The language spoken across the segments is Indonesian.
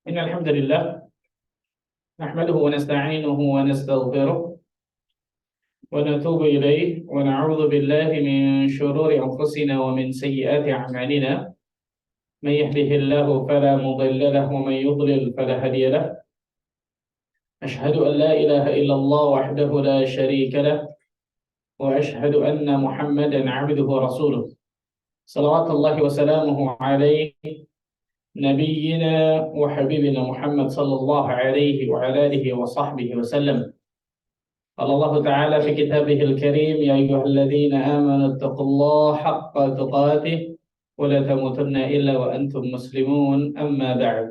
إن الحمد لله نحمده ونستعينه ونستغفره ونتوب إليه ونعوذ بالله من شرور أنفسنا ومن سيئات أعمالنا. من يهده الله فلا مضل له ومن يضلل فلا هادي له. أشهد أن لا إله إلا الله وحده لا شريك له وأشهد أن محمدا عبده ورسوله صلوات الله وسلامه عليه نبينا وحبيبنا محمد صلى الله عليه وعلى آله وصحبه وسلم. قال الله تعالى في كتابه الكريم: يا أيها الذين آمنوا اتقوا الله حق تقاته ولا تموتن إلا وأنتم مسلمون. أما بعد.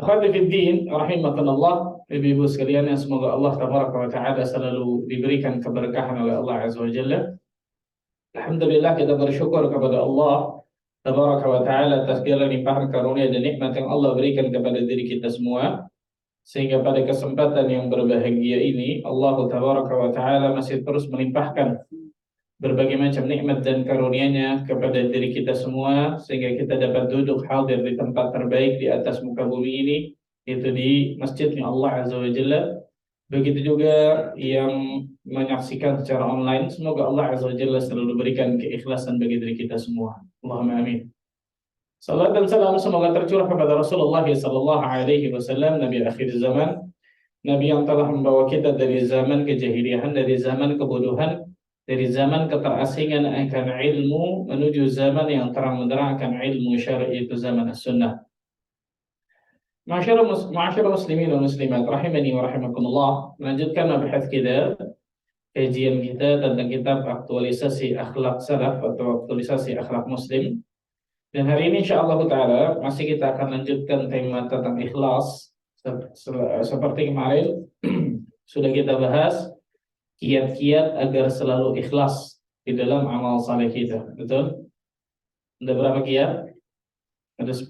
Akhwati fiddin, rahimakumullah, ibu-ibu sekalian yang semoga Allah tabaraka wa ta'ala selalu diberikan keberkahan oleh Allah azza wa jalla. Alhamdulillah, kita bersyukur kepada Allah tabaraka wa ta'ala atas segala limpahan karunia dan nikmat yang Allah berikan kepada diri kita semua, sehingga pada kesempatan yang berbahagia ini Allah tabaraka wa ta'ala masih terus melimpahkan berbagai macam nikmat dan karunia-Nya kepada diri kita semua, sehingga kita dapat duduk hadir di tempat terbaik di atas muka bumi ini, yaitu di masjidnya Allah azza wa jalla. Begitu juga yang menyaksikan secara online, semoga Allah azza wa jalla selalu berikan keikhlasan bagi diri kita semua. Allahumma amin. Salam dan salam semoga tercurah kepada Rasulullah sallallahu alaihi wasallam, Nabi akhir zaman, Nabi yang telah membawa kita dari zaman kejahiliahan, dari zaman kebodohan, dari zaman keterasingan akan ilmu menuju zaman yang terang benderang akan ilmu syar'i, itu zaman as-sunnah. Ma'asyiral muslimin wa muslimat rahimani wa rahimakumullah. Melanjutkan mabahats kita, kajian kita tentang kitab aktualisasi akhlak salaf atau aktualisasi akhlak muslim. Dan hari ini insyaallah taala masih kita akan lanjutkan tema tentang ikhlas. Seperti kemarin sudah kita bahas kiat-kiat agar selalu ikhlas di dalam amal saleh kita. Betul? Ada berapa kiat? Ada 10.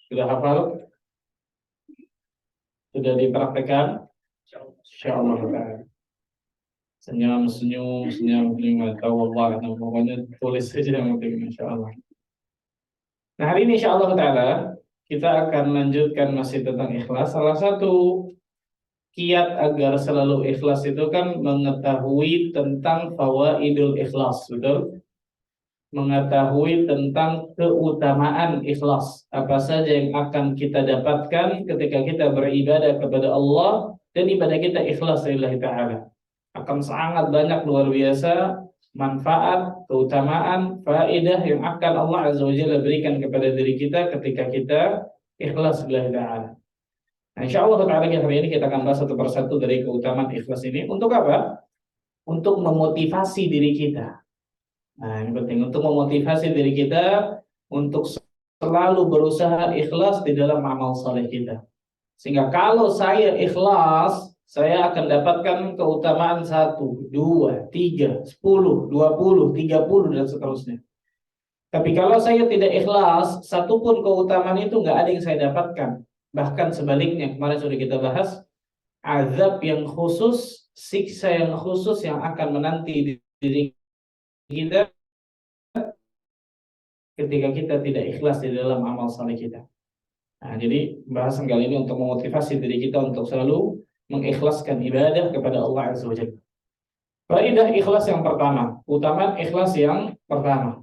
Sudah hafal? Sudah dipraktekkan? Insyaallah taala. Senyum, atau Allah, pokoknya tulis saja mungkin insyaallah. Nah, hari ini insyaallah taala kita akan lanjutkan masih tentang ikhlas. Salah satu kiat agar selalu ikhlas itu kan mengetahui tentang fawaidul ikhlas, betul? Mengetahui tentang keutamaan ikhlas. Apa saja yang akan kita dapatkan ketika kita beribadah kepada Allah dan ibadah kita ikhlas lillahi ta'ala. Akan sangat banyak, luar biasa manfaat, keutamaan, faedah yang akan Allah azza wa jalla berikan kepada diri kita ketika kita ikhlas lillahi ta'ala. Nah, insyaallah hari ini kita akan bahas satu persatu dari keutamaan ikhlas ini. Untuk apa? Untuk memotivasi diri kita. Nah, ini penting, untuk memotivasi diri kita untuk selalu berusaha ikhlas di dalam amal saleh kita. Sehingga kalau saya ikhlas, saya akan dapatkan keutamaan 1, 2, 3, 10, 20, 30 dan seterusnya. Tapi kalau saya tidak ikhlas, satupun keutamaan itu nggak ada yang saya dapatkan. Bahkan sebaliknya, kemarin sudah kita bahas, azab yang khusus, siksa yang khusus yang akan menanti diri kita ketika kita tidak ikhlas di dalam amal saleh kita. Nah, jadi bahasan kali ini untuk memotivasi diri kita untuk selalu mengikhlaskan ibadah kepada Allah azza wa jalla. Faedah ikhlas yang pertama, keutamaan ikhlas yang pertama.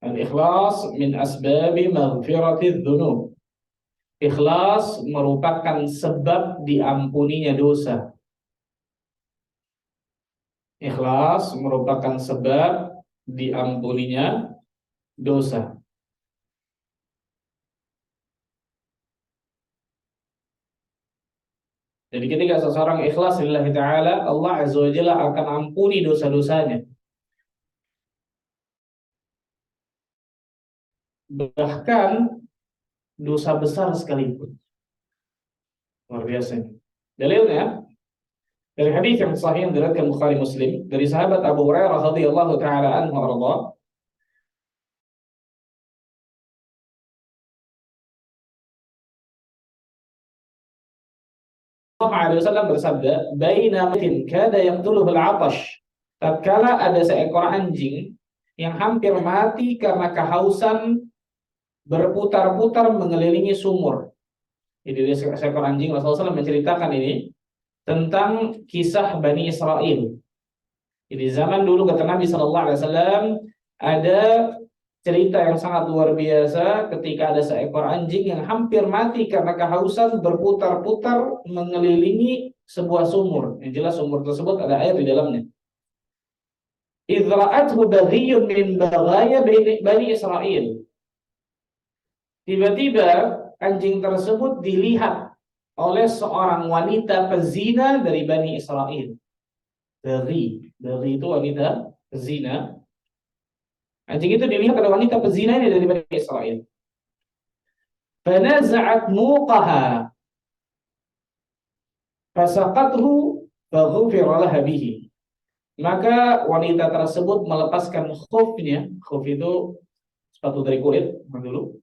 Al-ikhlas min asbabi maghfiratiz dzunub. Ikhlas merupakan sebab diampuninya dosa. Ikhlas merupakan sebab diampuninya dosa. Jadi ketika seseorang ikhlas lillahi ta'ala, Allah azza wa jalla akan ampuni dosa-dosanya. Bahkan dosa besar sekalipun. Luar biasa. Dalilnya dari hadis yang sahih yang diriwayatkan Bukhari Muslim dari sahabat Abu Hurairah radhiyallahu taala anhu arda. Sallallahu alaihi wasallam bersabda, "Baina matin kada yaqtuluhu al-'atash." Tatkala ada seekor anjing yang hampir mati karena kehausan berputar-putar mengelilingi sumur. Jadi dia seekor anjing. Rasulullah SAW menceritakan ini tentang kisah Bani Israel. Jadi zaman dulu kata Nabi SAW ada cerita yang sangat luar biasa ketika ada seekor anjing yang hampir mati karena kehausan berputar-putar mengelilingi sebuah sumur. Yang jelas sumur tersebut ada air di dalamnya. Idra'athu baghiyyun min baghaya Bani Israel. Tiba-tiba anjing tersebut dilihat oleh seorang wanita pezina dari Bani Israel. Baghi itu wanita pezina. Anjing itu dilihat oleh wanita pezina ini dari Bani Israel. Fanaza'at muqaha fasaqathu faghufira laha bihi. Maka wanita tersebut melepaskan khufnya. Khuf itu sepatu dari kulit dulu.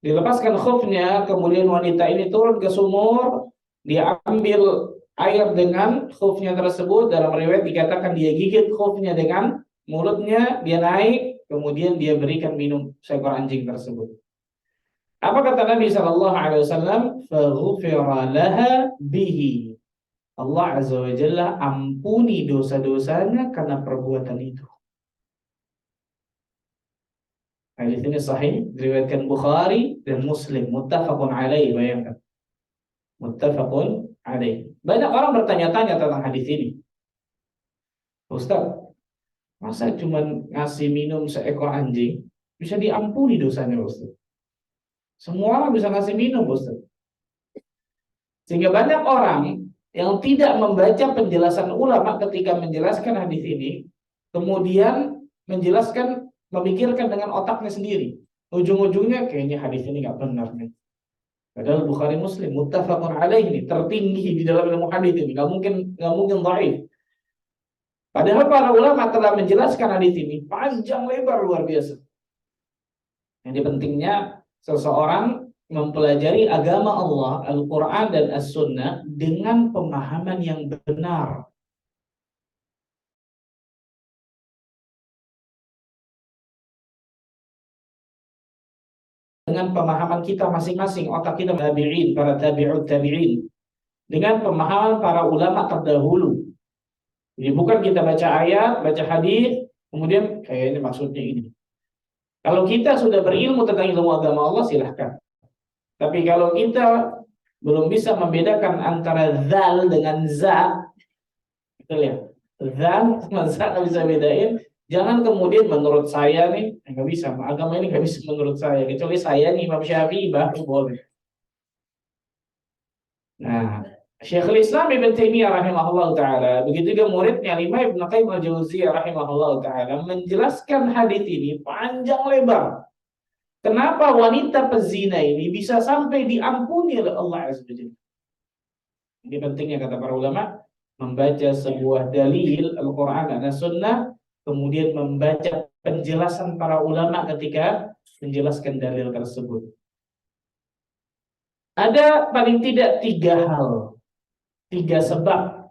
Dilepaskan khufnya, kemudian wanita ini turun ke sumur, dia ambil air dengan khufnya tersebut. Dalam riwayat dikatakan dia gigit khufnya dengan mulutnya, dia naik, kemudian dia berikan minum seekor anjing tersebut. Apa kata Nabi Shallallahu Alaihi Wasallam? Faghufira laha bihi. Allah Azza wa Jalla ampuni dosa-dosanya karena perbuatan itu. Hadis ini sahih, diriwayatkan Bukhari dan Muslim, muttafaqun alaih, bayangkan. Muttafaqun alaih. Banyak orang bertanya-tanya tentang hadis ini. Ustaz, masa cuma ngasih minum seekor anjing bisa diampuni dosanya, Ustaz? Semua orang bisa ngasih minum, Ustaz. Sehingga banyak orang yang tidak membaca penjelasan ulama ketika menjelaskan hadis ini, kemudian menjelaskan, memikirkan dengan otaknya sendiri. Ujung-ujungnya kayaknya hadis ini nggak benar nih. Padahal Bukhari Muslim muttafaqun alaih ini tertinggi di dalam ilmu hadis ini, nggak mungkin dhaif. Padahal para ulama telah menjelaskan hadis ini panjang lebar luar biasa. Jadi pentingnya seseorang mempelajari agama Allah, Al-Quran dan As-Sunnah dengan pemahaman yang benar. Dengan pemahaman kita masing-masing, otak kita tabi'in, para tabi'ut tabi'in. Dengan pemahaman para ulama terdahulu. Jadi bukan kita baca ayat, baca hadis, kemudian kayaknya maksudnya ini. Kalau kita sudah berilmu tentang ilmu agama Allah, silahkan. Tapi kalau kita belum bisa membedakan antara zal dengan za, betul ya? Zal sama za nggak bisa bedain. Jangan kemudian menurut saya nih, nggak bisa. Agama ini nggak bisa menurut saya. Kecuali saya nih Imam Syafi'i baru boleh. Nah, Syekhul Islam Ibn Taimiyah rahimahullah taala, begitu juga muridnya Imam Ibn Qayyim al-Jauziyah rahimahullah taala menjelaskan hadis ini panjang lebar. Kenapa wanita pezina ini bisa sampai diampuni oleh Allah Azza wa Jalla? Ini pentingnya kata para ulama, membaca sebuah dalil Al-Quran dan As-Sunnah, kemudian membaca penjelasan para ulama ketika menjelaskan dalil tersebut. Ada paling tidak 3 hal, 3 sebab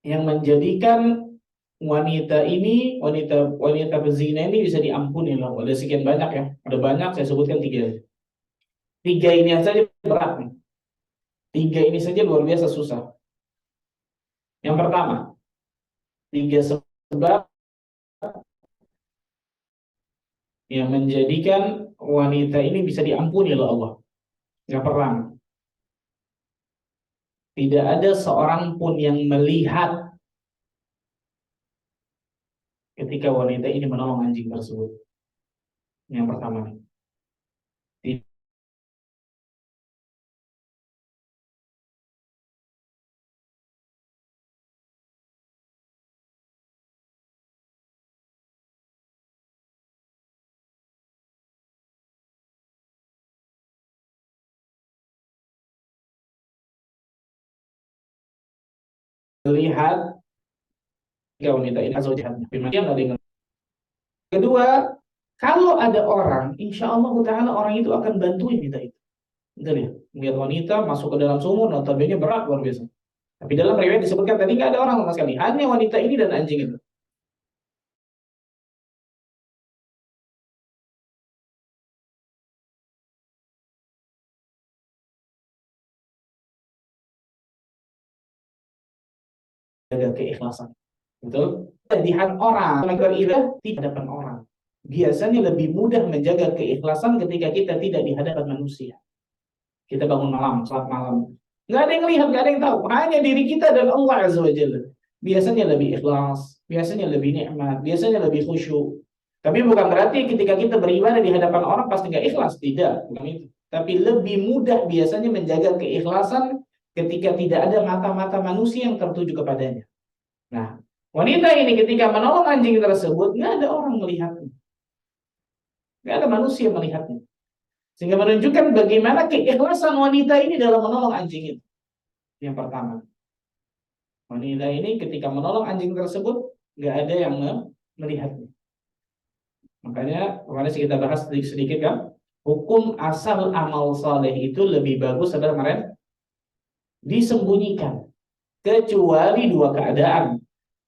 yang menjadikan wanita pezina ini bisa diampuni loh. Ada sekian banyak ya, ada banyak, saya sebutkan 3. 3 ini saja berat nih. 3 ini saja luar biasa susah. Yang pertama, 3 sebab yang menjadikan wanita ini bisa diampuni oleh Allah. Yang pertama, tidak ada seorang pun yang melihat ketika wanita ini menolong anjing tersebut. Yang pertama, melihat wanita ini atau jahatnya. Kedua, kalau ada orang, insya Allah Ta'ala orang itu akan bantuin kita itu. Betul ya? Melihat wanita masuk ke dalam sumur, notabene berat luar biasa. Tapi dalam riwayat disebutkan tadi nggak ada orang sama sekali, hanya wanita ini dan anjing itu. menjaga keikhlasan. Betul? Di hadapan orang, beribadah di hadapan orang. Biasanya lebih mudah menjaga keikhlasan ketika kita tidak di hadapan manusia. Kita bangun malam, salat malam. Nggak ada yang lihat, nggak ada yang tahu. Hanya diri kita dan Allah Azza wa Jalla. Biasanya lebih ikhlas, biasanya lebih nikmat, biasanya lebih khusyuk. Tapi bukan berarti ketika kita beribadah di hadapan orang pasti nggak ikhlas. Tidak, bukan itu. Tapi lebih mudah biasanya menjaga keikhlasan ketika tidak ada mata-mata manusia yang tertuju kepadanya. Nah, wanita ini ketika menolong anjing tersebut, nggak ada orang melihatnya. Nggak ada manusia melihatnya. Sehingga menunjukkan bagaimana keikhlasan wanita ini dalam menolong anjing itu. Yang pertama. Wanita ini ketika menolong anjing tersebut, nggak ada yang melihatnya. Makanya kemarin kita bahas sedikit kan, hukum asal amal saleh itu lebih bagus adalah kemarin disembunyikan. Kecuali dua keadaan.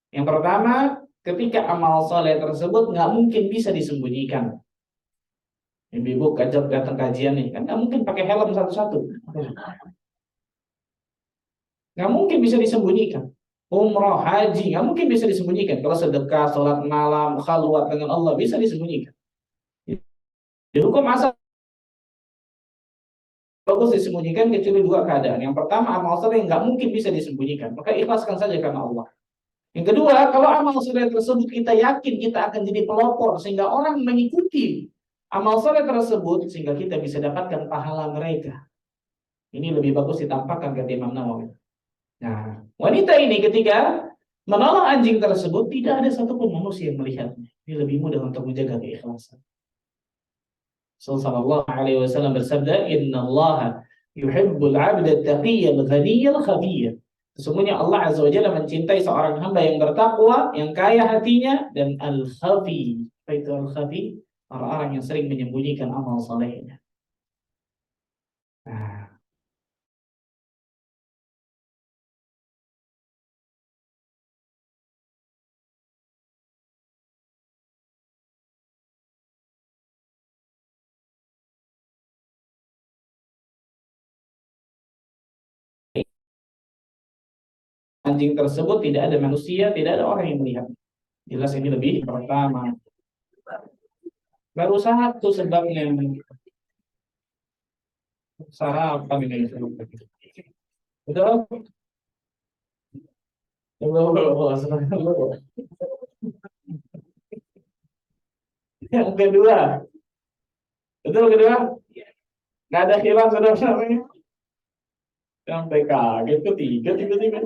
Yang pertama, ketika amal saleh tersebut nggak mungkin bisa disembunyikan. Ibu-ibu datang kajian nih, kan nggak mungkin pakai helm satu-satu. Nggak mungkin bisa disembunyikan. Umroh, haji, nggak mungkin bisa disembunyikan. Kalau sedekah, sholat malam, khalwat dengan Allah, bisa disembunyikan. Di hukum asal bagus disembunyikan kecuali dua keadaan. Yang pertama, amal soleh yang nggak mungkin bisa disembunyikan. Maka ikhlaskan saja karena Allah. Yang kedua, kalau amal soleh tersebut kita yakin kita akan jadi pelopor sehingga orang mengikuti amal soleh tersebut sehingga kita bisa dapatkan pahala mereka. Ini lebih bagus ditampakkan kata Imam Nawawi. Nah, wanita ini ketika menolong anjing tersebut tidak ada satupun manusia yang melihatnya. Ini lebih mudah untuk menjaga keikhlasan. Sallallahu alaihi wasallam bersabda, "Innallaha yuhibbul 'abda at-taqiyyal ghaniyyal khafiyyah." Sesungguhnya Allah Azza wa Jalla mencintai seorang hamba yang bertakwa, yang kaya hatinya, dan al-khafi. Apa itu al-khafi? Orang-orang yang sering menyembunyikan amal salehnya. Nah, anjing tersebut tidak ada manusia, tidak ada orang yang melihat. Jelas ini lebih pertama. Baru satu sebabnya. Sarapan ini. Betul? Yang kedua, betul kedua? Nggak ada khilaf sudah namanya. Sampai kaget ketiga tiba-tiba.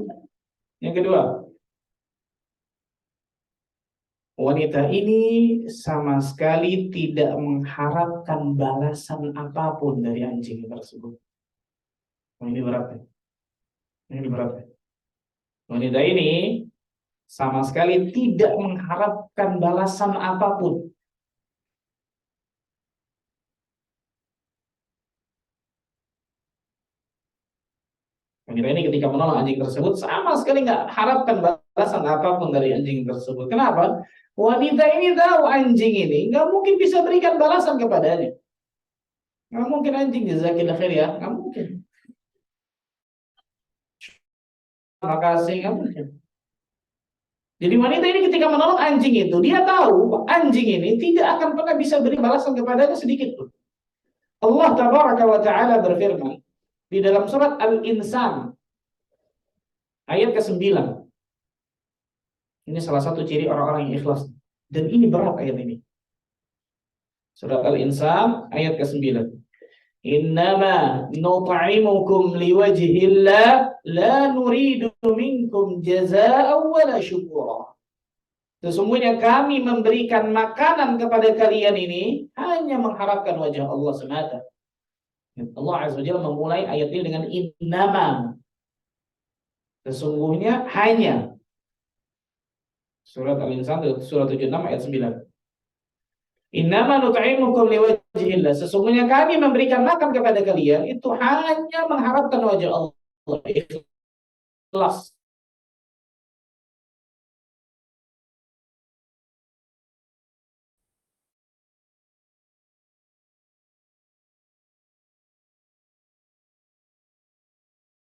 Yang kedua, wanita ini sama sekali tidak mengharapkan balasan apapun dari anjing tersebut. Nah, ini berat ya. Ini berat ya. Wanita ini sama sekali tidak mengharapkan balasan apapun. Wanita ini ketika menolong anjing tersebut sama sekali nggak harapkan balasan apapun dari anjing tersebut. Kenapa? Wanita ini tahu anjing ini nggak mungkin bisa berikan balasan kepadanya. Nggak mungkin anjing jazakillah khair ya, nggak mungkin. Makasih, nggak mungkin. Jadi wanita ini ketika menolong anjing itu, dia tahu anjing ini tidak akan pernah bisa beri balasan kepadanya sedikit pun. Allah Tabaraka wa Ta'ala berfirman di dalam surat Al-Insan ayat ke-9. Ini salah satu ciri orang-orang yang ikhlas. Dan ini berat ayat ini. Surat Al-Insan ayat ke-9. Innama nut'imukum liwajhillah la nuridu minkum jazaa'an wala syukura. Sesungguhnya kami memberikan makanan kepada kalian ini hanya mengharapkan wajah Allah semata. Allah Azza wa Jalla memulai ayat ini dengan innama. Sesungguhnya hanya. Surat Al-Insan surat 76 ayat 9. Innama nut'imukum liwajhillah. Sesungguhnya kami memberikan makan kepada kalian itu hanya mengharapkan wajah Allah. Ikhlas.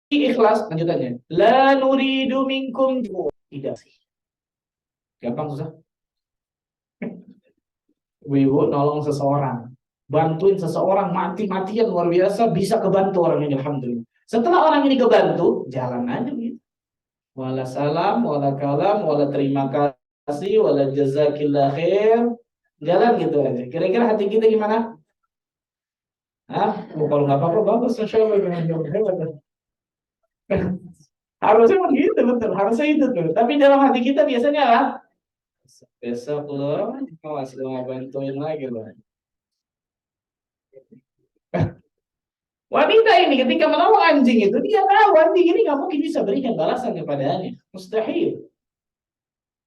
Ikhlas lanjutannya. La nuridu minkum. Tidak sih. Gampang susah. Ibu nolong seseorang, bantuin seseorang mati-matian luar biasa, bisa kebantu orang ini, alhamdulillah. Setelah orang ini kebantu, jalan aja gitu. Wala salam, wala kalam, wala terima kasih, wala jazakillah khair. Jalan gitu aja. Kira-kira hati kita gimana? Kalau nggak apa-apa bagus, insya Allah. Harusnya begitu, betul. Harusnya itu tuh. Tapi dalam hati kita biasanya lah, besok lo, awas lo nggak bantuin lagi lo. Wanita ini ketika menolong anjing itu, dia tahu anjing ini nggak mungkin bisa berikan balasan kepadanya. Mustahil.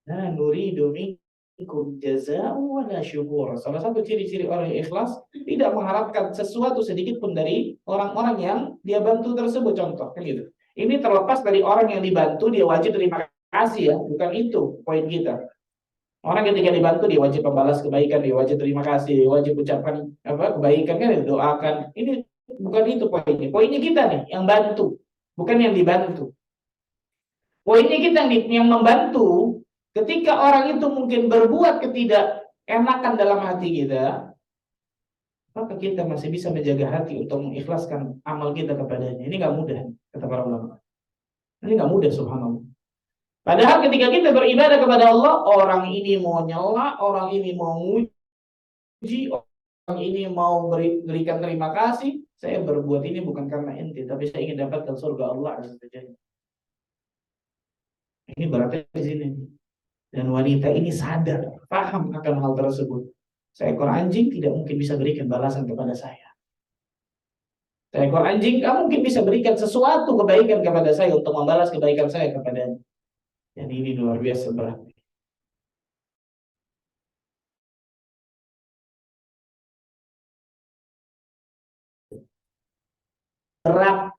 Nah, nuridu minkum jazaa'u wa la syukur. Salah satu ciri-ciri orang yang ikhlas, tidak mengharapkan sesuatu sedikit pun dari orang-orang yang dia bantu tersebut. Contoh, kan gitu. Ini terlepas dari orang yang dibantu, dia wajib terima kasih ya. Bukan itu poin kita. Orang ketika dibantu dia wajib membalas kebaikan, dia wajib terima kasih, dia wajib ucapkan kebaikan, kan doakan. Ini bukan itu poinnya. Poinnya kita nih yang bantu, bukan yang dibantu. Poinnya kita yang membantu. Ketika orang itu mungkin berbuat ketidakenakan dalam hati kita, maka kita masih bisa menjaga hati untuk mengikhlaskan amal kita kepadanya. Ini nggak mudah, kata para ulama. Ini nggak mudah, subhanallah. Padahal ketika kita beribadah kepada Allah, orang ini mau nyela, orang ini mau muji, orang ini mau berikan terima kasih. Saya berbuat ini bukan karena ente, tapi saya ingin dapatkan surga Allah Azza wa Jalla. Ini berarti di sini. Dan wanita ini sadar, paham akan hal tersebut. Seekor anjing tidak mungkin bisa berikan balasan kepada saya. Seekor anjing tidak mungkin bisa berikan sesuatu kebaikan kepada saya untuk membalas kebaikan saya kepadanya. Dan ini luar biasa berat. Berat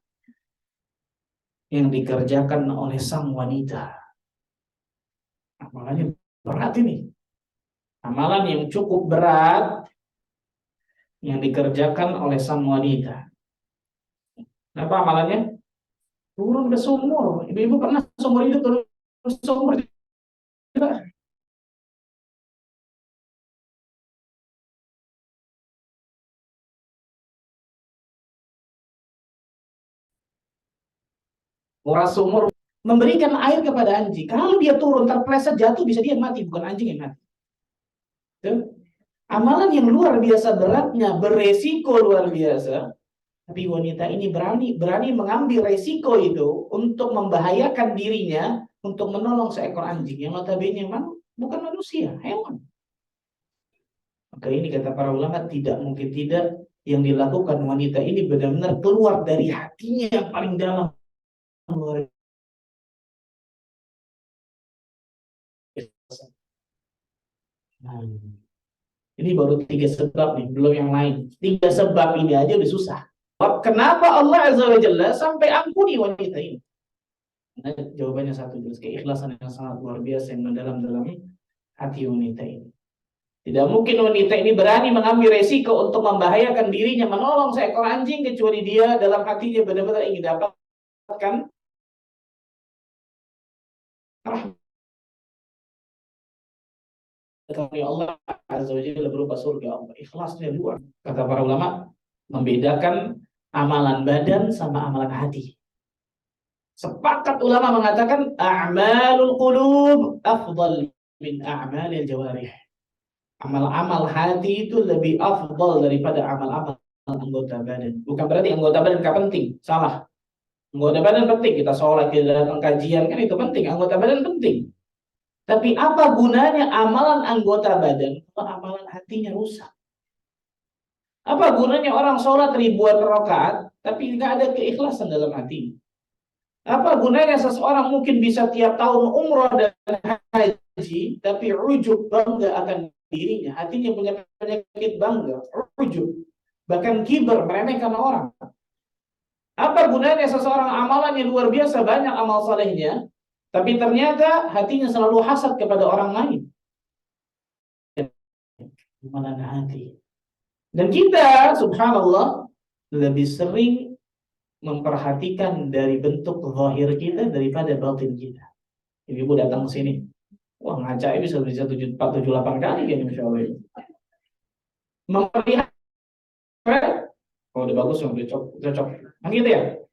yang dikerjakan oleh sang wanita. Amalannya berat ini. Amalan yang cukup berat yang dikerjakan oleh sang wanita. Apa amalannya? Turun ke sumur. Ibu-ibu pernah sumur itu turun ke sumur? Nguras sumur, memberikan air kepada anjing. Kalau dia turun terpleset jatuh, bisa dia mati, bukan anjing yang mati. Tuh. Amalan yang luar biasa beratnya, beresiko luar biasa. Tapi wanita ini berani mengambil resiko itu untuk membahayakan dirinya untuk menolong seekor anjing yang notabene bukan manusia, hewan. Maka ini kata para ulama tidak mungkin tidak yang dilakukan wanita ini benar-benar keluar dari hatinya yang paling dalam. Nah, ini baru 3 sebab nih, belum yang lain. 3 sebab ini aja udah susah. Kenapa Allah Azza wa Jalla sampai ampuni wanita ini? Nah, jawabannya satu, jelas keikhlasan yang sangat luar biasa yang mendalam dalam hati wanita ini. Tidak mungkin wanita ini berani mengambil resiko untuk membahayakan dirinya menolong seekor anjing kecuali dia dalam hatinya benar-benar ingin dapatkan rahmat dari Allah Azza wa Jalla berupa surga Allah. Ikhlasnya luar. Kata para ulama, membedakan amalan badan sama amalan hati. Sepakat ulama mengatakan a'malul qulub afdal min a'malil jawarih. Amal-amal hati itu lebih afdal daripada amal-amal anggota badan. Bukan berarti anggota badan gak penting, salah. Anggota badan penting, kita sholat, kita datang kajian, kan itu penting, anggota badan penting. Tapi apa gunanya amalan anggota badan kalau amalan hatinya rusak? Apa gunanya orang sholat ribuan rakaat tapi nggak ada keikhlasan dalam hati? Apa gunanya seseorang mungkin bisa tiap tahun umroh dan haji tapi ujub bangga akan dirinya, hatinya punya penyakit bangga, ujub, bahkan kibar, meremehkan orang. Apa gunanya seseorang amalan yang luar biasa banyak amal salehnya, tapi ternyata hatinya selalu hasad kepada orang lain. Amalan hati. Dan kita, subhanallah, lebih sering memperhatikan dari bentuk zahir kita daripada batin kita. Ibu datang ke sini, wah ngacai bisa 4, 7, 8 kali kan, Masya Allah. Memperlihatkan, oh udah bagus, udah cocok. Nah gitu ya.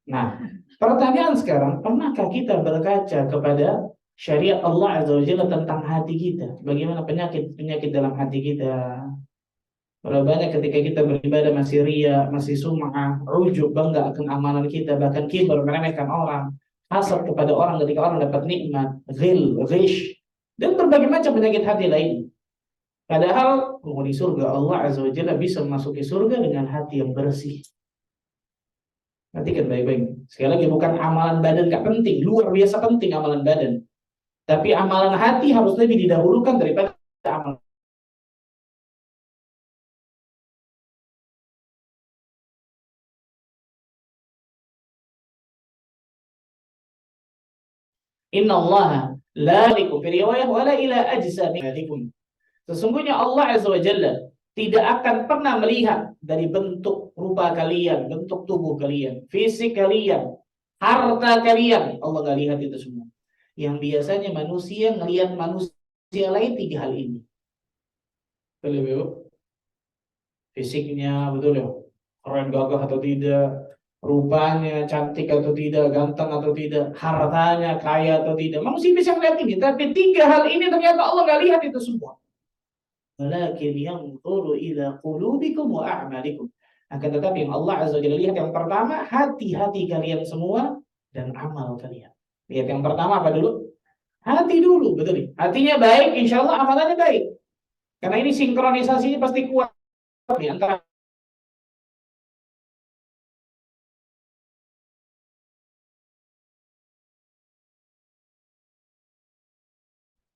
Nah, pertanyaan sekarang, pernahkah kita berkaca kepada syariat Allah Azza wa Jalla tentang hati kita? Bagaimana penyakit dalam hati kita? Berapa banyak ketika kita beribadah masih ria, masih sum'ah, ujub, bangga akan amalan kita, bahkan kibur, meremehkan orang, hasad kepada orang ketika orang dapat nikmat, ghil, ghish, dan berbagai macam penyakit hati lain. Padahal penghuni surga Allah Azza wa Jalla bisa memasuki surga dengan hati yang bersih. Perhatikan baik-baik. Sekali lagi, bukan amalan badan gak penting, luar biasa penting amalan badan. Tapi amalan hati harus lebih didahulukan daripada amalan. Inna Allah la yaliku fi riwayah wala ila ajsamikum. Sesungguhnya Allah Azza wa Jalla tidak akan pernah melihat dari bentuk rupa kalian, bentuk tubuh kalian, fisik kalian, harta kalian. Allah nggak lihat itu semua. Yang biasanya manusia ngelihat manusia lain 3 hal ini. Betul ya, fisiknya, betul ya, keren gagah atau tidak, rupanya cantik atau tidak, ganteng atau tidak, hartanya kaya atau tidak. Manusia bisa melihat ini, tapi 3 hal ini ternyata Allah nggak lihat itu semua. Walakin yanzuru ila qulubikum wa a'malikum. Akan tetapi yang Allah Azza wa Jalla lihat yang pertama hati-hati kalian semua dan amal kalian. Lihat yang pertama apa dulu? Hati dulu, betul. Hatinya baik, insya Allah amalannya baik. Karena ini sinkronisasinya pasti kuat di antara.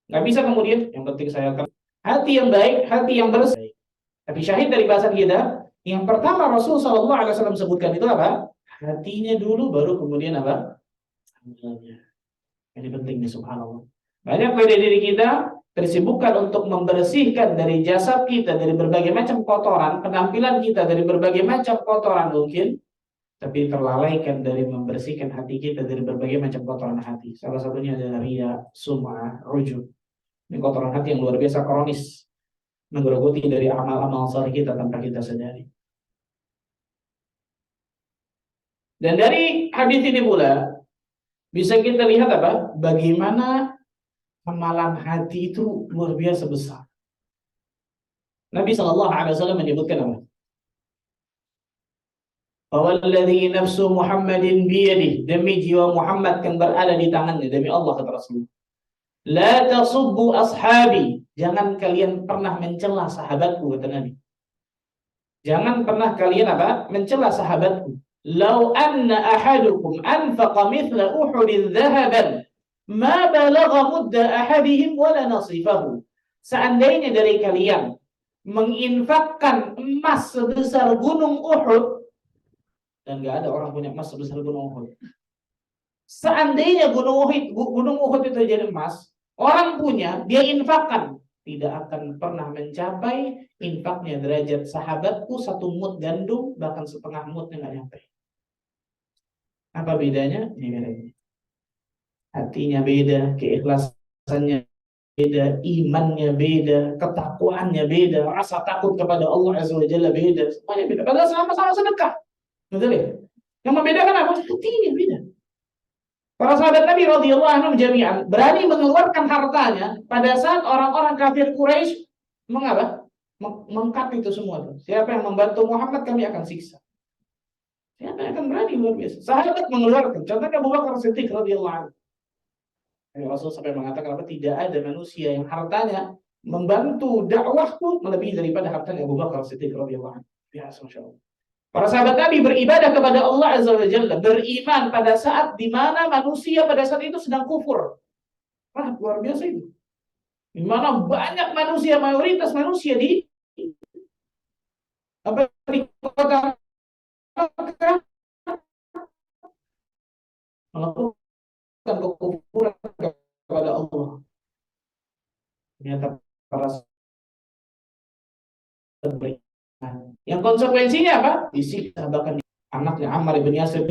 Nggak bisa kemudian, yang penting saya akan hati yang baik, hati yang bersih. Tapi syahid dari bahasan kita, yang pertama Rasul Shallallahu Alaihi Wasallam sebutkan itu apa? Hatinya dulu, baru kemudian apa? Amalnya. Ini pentingnya, subhanallah. Banyak pada diri kita tersibukkan untuk membersihkan dari jasad kita dari berbagai macam kotoran, penampilan kita dari berbagai macam kotoran mungkin, tapi terlalaikan dari membersihkan hati kita dari berbagai macam kotoran hati. Salah satunya adalah riya, sum'ah, ujub. Ini kotoran hati yang luar biasa kronis, menggerogoti dari amal-amal saleh kita tanpa kita sadari. Dan dari hadis ini pula bisa kita lihat apa? Bagaimana amalan hati itu luar biasa besar. Nabi Shallallahu Alaihi Wasallam menyebutkan apa? Walladzi nafsu Muhammadin biyadih, demi jiwa Muhammad yang berada di tangannya, demi Allah kata Rasulullah. La tasubbu ashabi, jangan kalian pernah mencela sahabatku kata Nabi. Jangan pernah kalian apa? Mencela sahabatku. Lau anna ahadukum anfaqa mithla Uhudin dhahaban ma balagha mudda ahadihim wala nasifahu. Seandainya dari kalian menginfakkan emas sebesar gunung Uhud, dan gak ada orang punya emas sebesar gunung Uhud. Seandainya gunung Uhud itu jadi emas, orang punya, dia infakkan, tidak akan pernah mencapai infaknya derajat sahabatku 1 mud gandum, bahkan setengah mudnya nggak nyampe. Apa bedanya? Ini bedanya. Hatinya beda, keikhlasannya beda, imannya beda, ketakwaannya beda, rasa takut kepada Allah Azza wa Jalla beda, semuanya beda. Padahal sama-sama sedekah, betul ya? Yang membedakan apa? Hatinya beda. Para sahabat Nabi radhiyallahu anhum jami'an berani mengeluarkan hartanya pada saat orang-orang kafir Quraisy mengkat itu semua. Siapa yang membantu Muhammad kami akan siksa. Siapa yang akan berani, luar biasa. Sahabat mengeluarkan. Contohnya Abu Bakar Siddiq radhiyallahu anhu. Rasul sampai mengatakan apa? Tidak ada manusia yang hartanya membantu dakwahku melebihi daripada hartanya Abu Bakar Siddiq radhiyallahu anhu. Biasa, Masya Allah. Para sahabat Nabi beribadah kepada Allah Azza wa Jalla, beriman pada saat di mana manusia pada saat itu sedang kufur. Luar biasa itu. Di mana banyak manusia, mayoritas manusia di kota Mekah melakukan kekufuran kepada Allah. Ternyata para sahabat beriman. Yang konsekuensinya apa? Disiksa, bahkan anaknya Ammar bin Yasir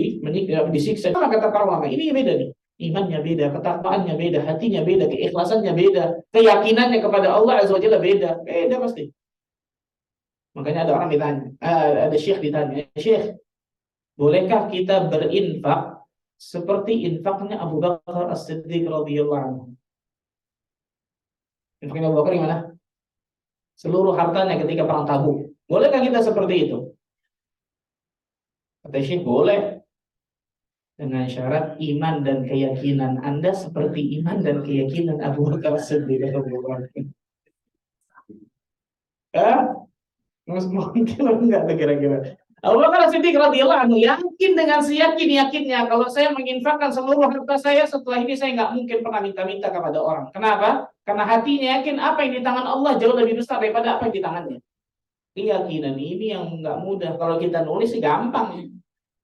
disiksa. Kata para ulama, ini beda nih. Imannya beda, ketakwaannya beda, hatinya beda, keikhlasannya beda, keyakinannya kepada Allah Azza wa Jalla beda. Beda pasti. Makanya ada orang ditanya, ada syekh ditanya, "Syekh, bolehkah kita berinfak seperti infaknya Abu Bakar As-Siddiq radhiyallahu anhu?" Infaknya Abu Bakar gimana? Seluruh hartanya ketika perang Tabuk. Bolehkah kita seperti itu? Kata Syekh, boleh. Dengan syarat iman dan keyakinan Anda seperti iman dan keyakinan Abu Bakar As-Siddiq radhiyallahu anhu. Ah, mungkin enggak tuh kira-kira. Abu Bakar Siddiq radhiyallahu anhu yakin dengan seyakin-yakinnya kalau saya menginfakkan seluruh harta saya setelah ini saya nggak mungkin pernah minta-minta kepada orang. Kenapa? Karena hatinya yakin apa yang di tangan Allah jauh lebih besar daripada apa yang di tangannya. Keyakinan ini yang nggak mudah. Kalau kita nulis sih gampang.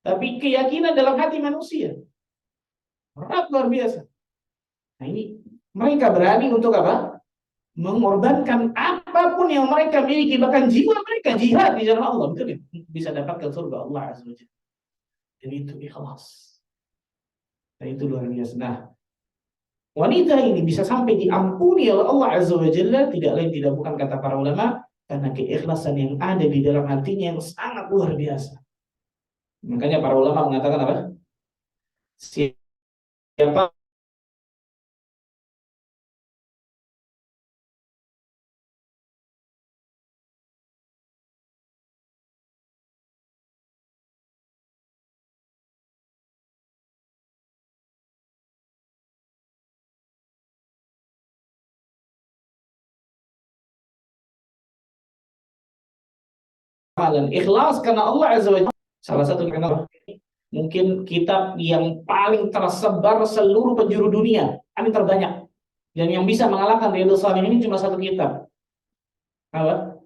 Tapi keyakinan dalam hati manusia berat luar biasa. Nah ini mereka berani untuk apa? Mengorbankan apapun yang mereka miliki, bahkan jiwa mereka jihad di jalan Allah, betul ya? Bisa dapatkan surga Allah Azza wa Jalla. Dan itu ikhlas. Dan itu luar biasa. Nah, wanita ini bisa sampai diampuni oleh Allah Azza wa Jalla, tidak lain tidak bukan kata para ulama, karena keikhlasan yang ada di dalam hatinya yang sangat luar biasa. Makanya para ulama mengatakan apa? Siapa dan ikhlas karena Allah Azza wa Jalla. Salah satu kenapa? Mungkin kitab yang paling tersebar seluruh penjuru dunia, paling terbanyak. Dan yang bisa mengalahkan Riyadhus Shalihin ini cuma satu kitab. Apa?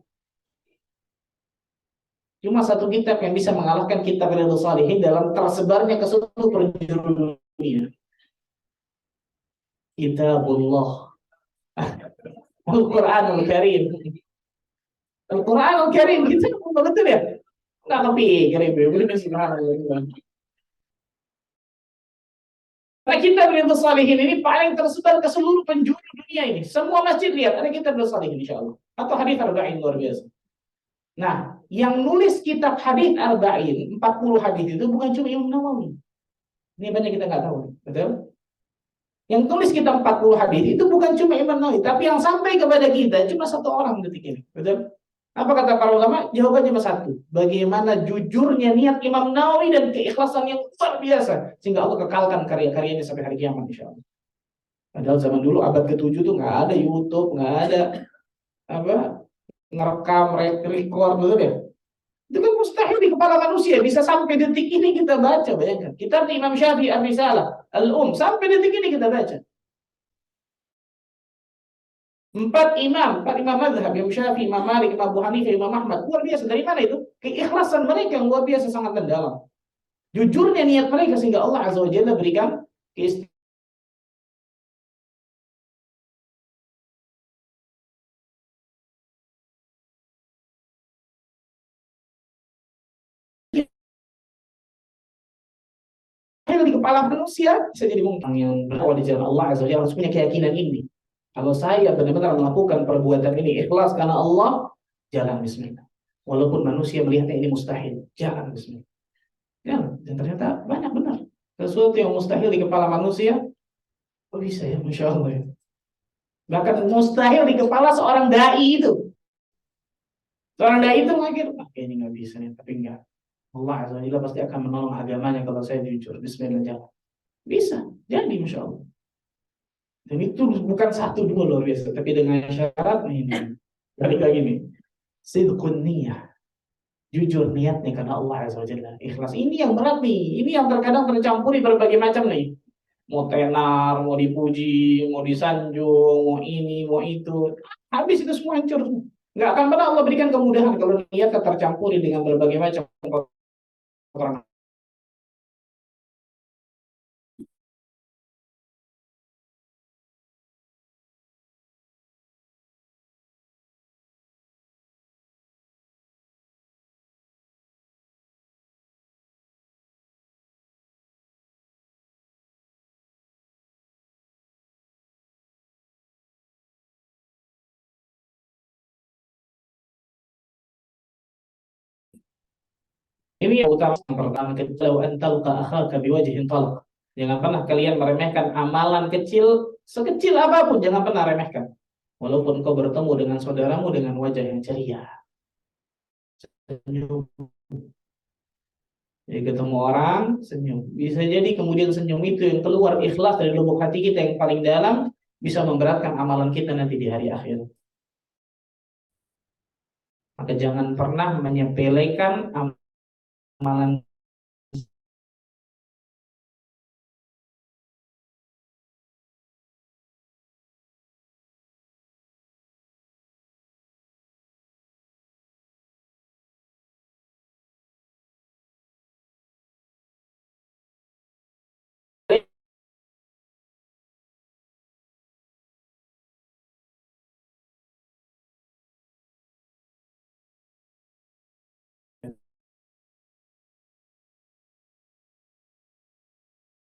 Cuma satu kitab yang bisa mengalahkan kitab Riyadhus Shalihin dalam tersebarnya ke seluruh penjuru dunia. Kitabullah. Al-Quranul Karim. Al-Quranul Karim. Kita betul ya? Nggak kepikir ibu. Subhanallah. Nah, kitab Riyadhus Shalihin ini paling tersebar ke seluruh penjuru dunia ini. Semua masjid lihat ada kitab Riyadhus Shalihin insya Allah. Atau hadis arba'in luar biasa. Nah, yang nulis kitab hadis arba'in 40 hadis itu bukan cuma Imam Nawawi. Ini banyak kita nggak tahu, betul? Yang tulis kitab 40 hadis itu bukan cuma Imam Nawawi, tapi yang sampai kepada kita cuma satu orang detik ini, betul? Apa kata para ulama? Jawabannya cuma satu. Bagaimana jujurnya niat Imam Nawawi dan keikhlasan yang luar biasa sehingga Allah kekalkan karya-karyanya sampai hari kiamat insya Allah. Padahal zaman dulu abad ke-7 tuh nggak ada YouTube, nggak ada apa ngerekam, record, betul ya? Itu kan mustahil di kepala manusia bisa sampai detik ini kita baca, bayangkan. Kitab Imam Syafi'i Ar-Risalah, sampai detik ini kita baca. Empat imam mazhab, Imam Syafi'i, Imam Malik, Imam Abu Hanifah, Imam Ahmad. Luar biasa. Dari mana itu? Keikhlasan mereka yang luar biasa sangat mendalam. Jujurnya niat mereka sehingga Allah Azza wa Jalla berikan keistimewaannya. Di kepala manusia bisa jadi mungkin yang berdakwah di jalan Allah Azza wa Jalla harus punya keyakinan ini. Kalau saya benar-benar melakukan perbuatan ini ikhlas karena Allah, jalan bismillah. Walaupun manusia melihatnya ini mustahil, jalan bismillah. Ya, dan ternyata banyak benar. Sesuatu yang mustahil di kepala manusia, kok bisa ya, Masya Allah ya. Bahkan mustahil di kepala seorang dai itu. Seorang dai itu mikir, ini nggak bisa nih, tapi enggak. Allah Azza wa Jalla pasti akan menolong agamanya kalau saya jujur. Bismillah jalan. Bisa, jadi Masya Allah. Dan itu bukan satu dua luar biasa, tapi dengan syarat ini. Balik lagi nih, sidqun niyah. Jujur niatnya karena Allah Azza wa Jalla. Ikhlas. Ini yang berat nih. Ini yang terkadang tercampuri berbagai macam nih. Mau tenar, mau dipuji, mau disanjung, mau ini, mau itu. Habis itu semua hancur. Nggak akan pernah Allah berikan kemudahan kalau niat tercampuri dengan berbagai macam orang. Ini yang utama yang pertama, kalau antalqa akhaka biwajhin talaq. Jangan pernah kalian meremehkan amalan kecil, sekecil apapun, jangan pernah remehkan. Walaupun kau bertemu dengan saudaramu dengan wajah yang ceria. Senyum. Jadi ketemu orang, senyum. Bisa jadi kemudian senyum itu yang keluar ikhlas dari lubuk hati kita yang paling dalam, bisa memberatkan amalan kita nanti di hari akhir. Maka jangan pernah menyepelekan amalan.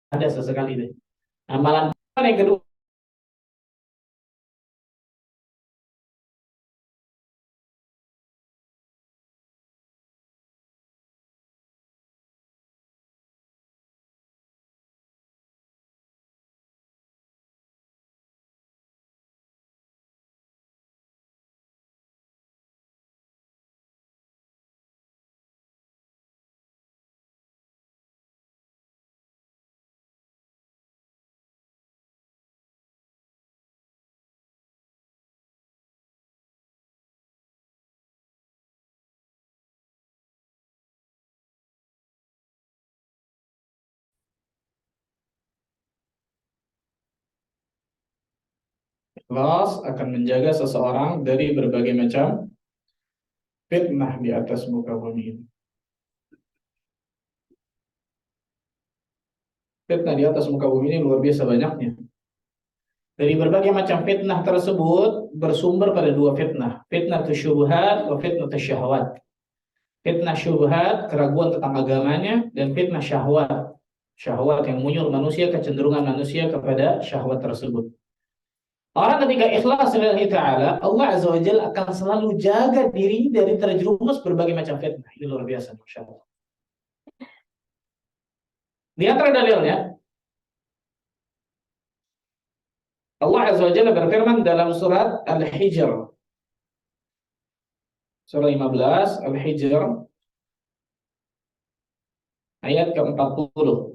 Ada sesekali deh. Amalan yang kedua, ikhlas akan menjaga seseorang dari berbagai macam fitnah di atas muka bumi ini. Fitnah di atas muka bumi ini luar biasa banyaknya. Dari berbagai macam fitnah tersebut bersumber pada dua fitnah. Fitnah syubhat wa fitnah syahwat. Fitnah syubhat, keraguan tentang agamanya, dan fitnah syahwat. Syahwat yang menyuruh manusia, kecenderungan manusia kepada syahwat tersebut. Orang ketika ikhlas lillahi ta'ala, Allah Azza wa Jalla akan selalu jaga diri dari terjerumus berbagai macam fitnah. Ini luar biasa, Masya Allah. Di antara dalilnya, Allah Azza wa Jalla berfirman dalam surat Al-Hijr. Surah 15, Al-Hijr, ayat ke-40.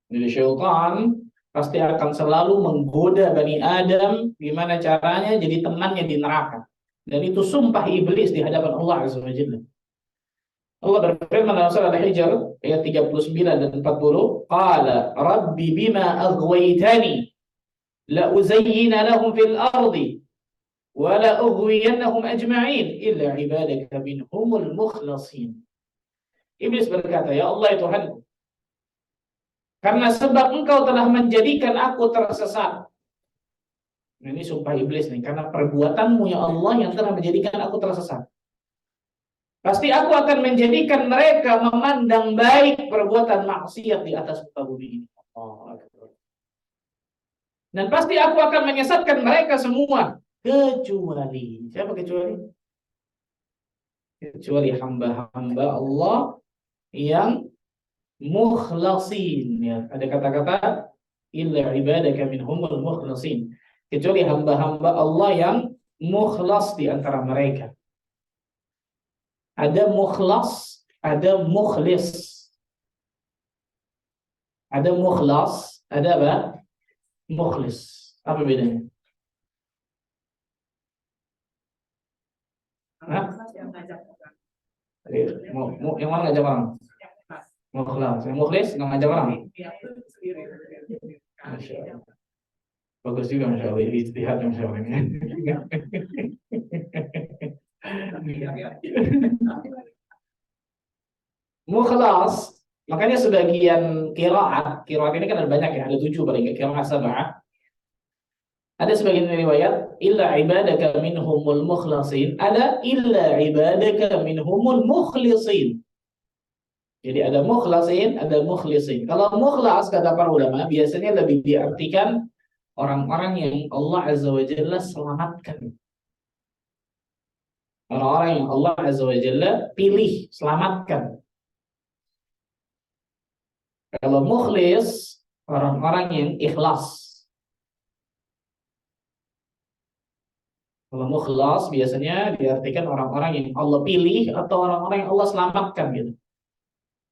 Jadi syaitan pasti akan selalu menggoda Bani Adam gimana caranya jadi temannya di neraka. Dan itu sumpah iblis di hadapan Allah Azza wa Jalla. Allah berfirman dalam surah Al-Hijr ayat 39 dan 40, qala rabbi bima aghwaytani la uzayyina lahum fil ardi wa la ughwiyannahum ajma'in illa ibadaka minhumul mukhlasin. Iblis berkata, ya Allah ya Tuhanku, karena sebab engkau telah menjadikan aku tersesat. Ini sumpah iblis nih, karena perbuatanmu ya Allah yang telah menjadikan aku tersesat. Pasti aku akan menjadikan mereka memandang baik perbuatan maksiat di atas muka bumi ini. Dan pasti aku akan menyesatkan mereka semua. Kecuali, siapa kecuali? Kecuali hamba-hamba Allah yang mukhlasin, ya. Ada kata-kata illa ibadaka minhumul mukhlasin. Kecuali hamba-hamba Allah yang mukhlas di antara mereka. Ada mukhlas, ada mukhlis. Ada mukhlas, ada apa? Mukhlis. Apa bedanya? Hah? Yang mana ngajak orang? Mukhlas. Yang mukhlis nggak ngajak orang? Masya Allah. Bagus juga Masya Allah. Ijtihad Masya Allah. Mukhlas. Makanya sebagian qiraat ini kan ada banyak ya, ada 7 paling qiraat 7. Ada sebagian riwayat illa ibadaka minhumul mukhlasin, ada illa ibadaka minhumul mukhlisin. Jadi ada mukhlasin, ada mukhlisin. Kalau mukhlas kata para ulama biasanya lebih diartikan orang-orang yang Allah Azza wa Jalla selamatkan Orang-orang yang Allah Azza wa Jalla pilih, selamatkan. Kalau mukhlis, orang-orang yang ikhlas. Kalau mukhlas biasanya diartikan orang-orang yang Allah pilih atau orang-orang yang Allah selamatkan gitu.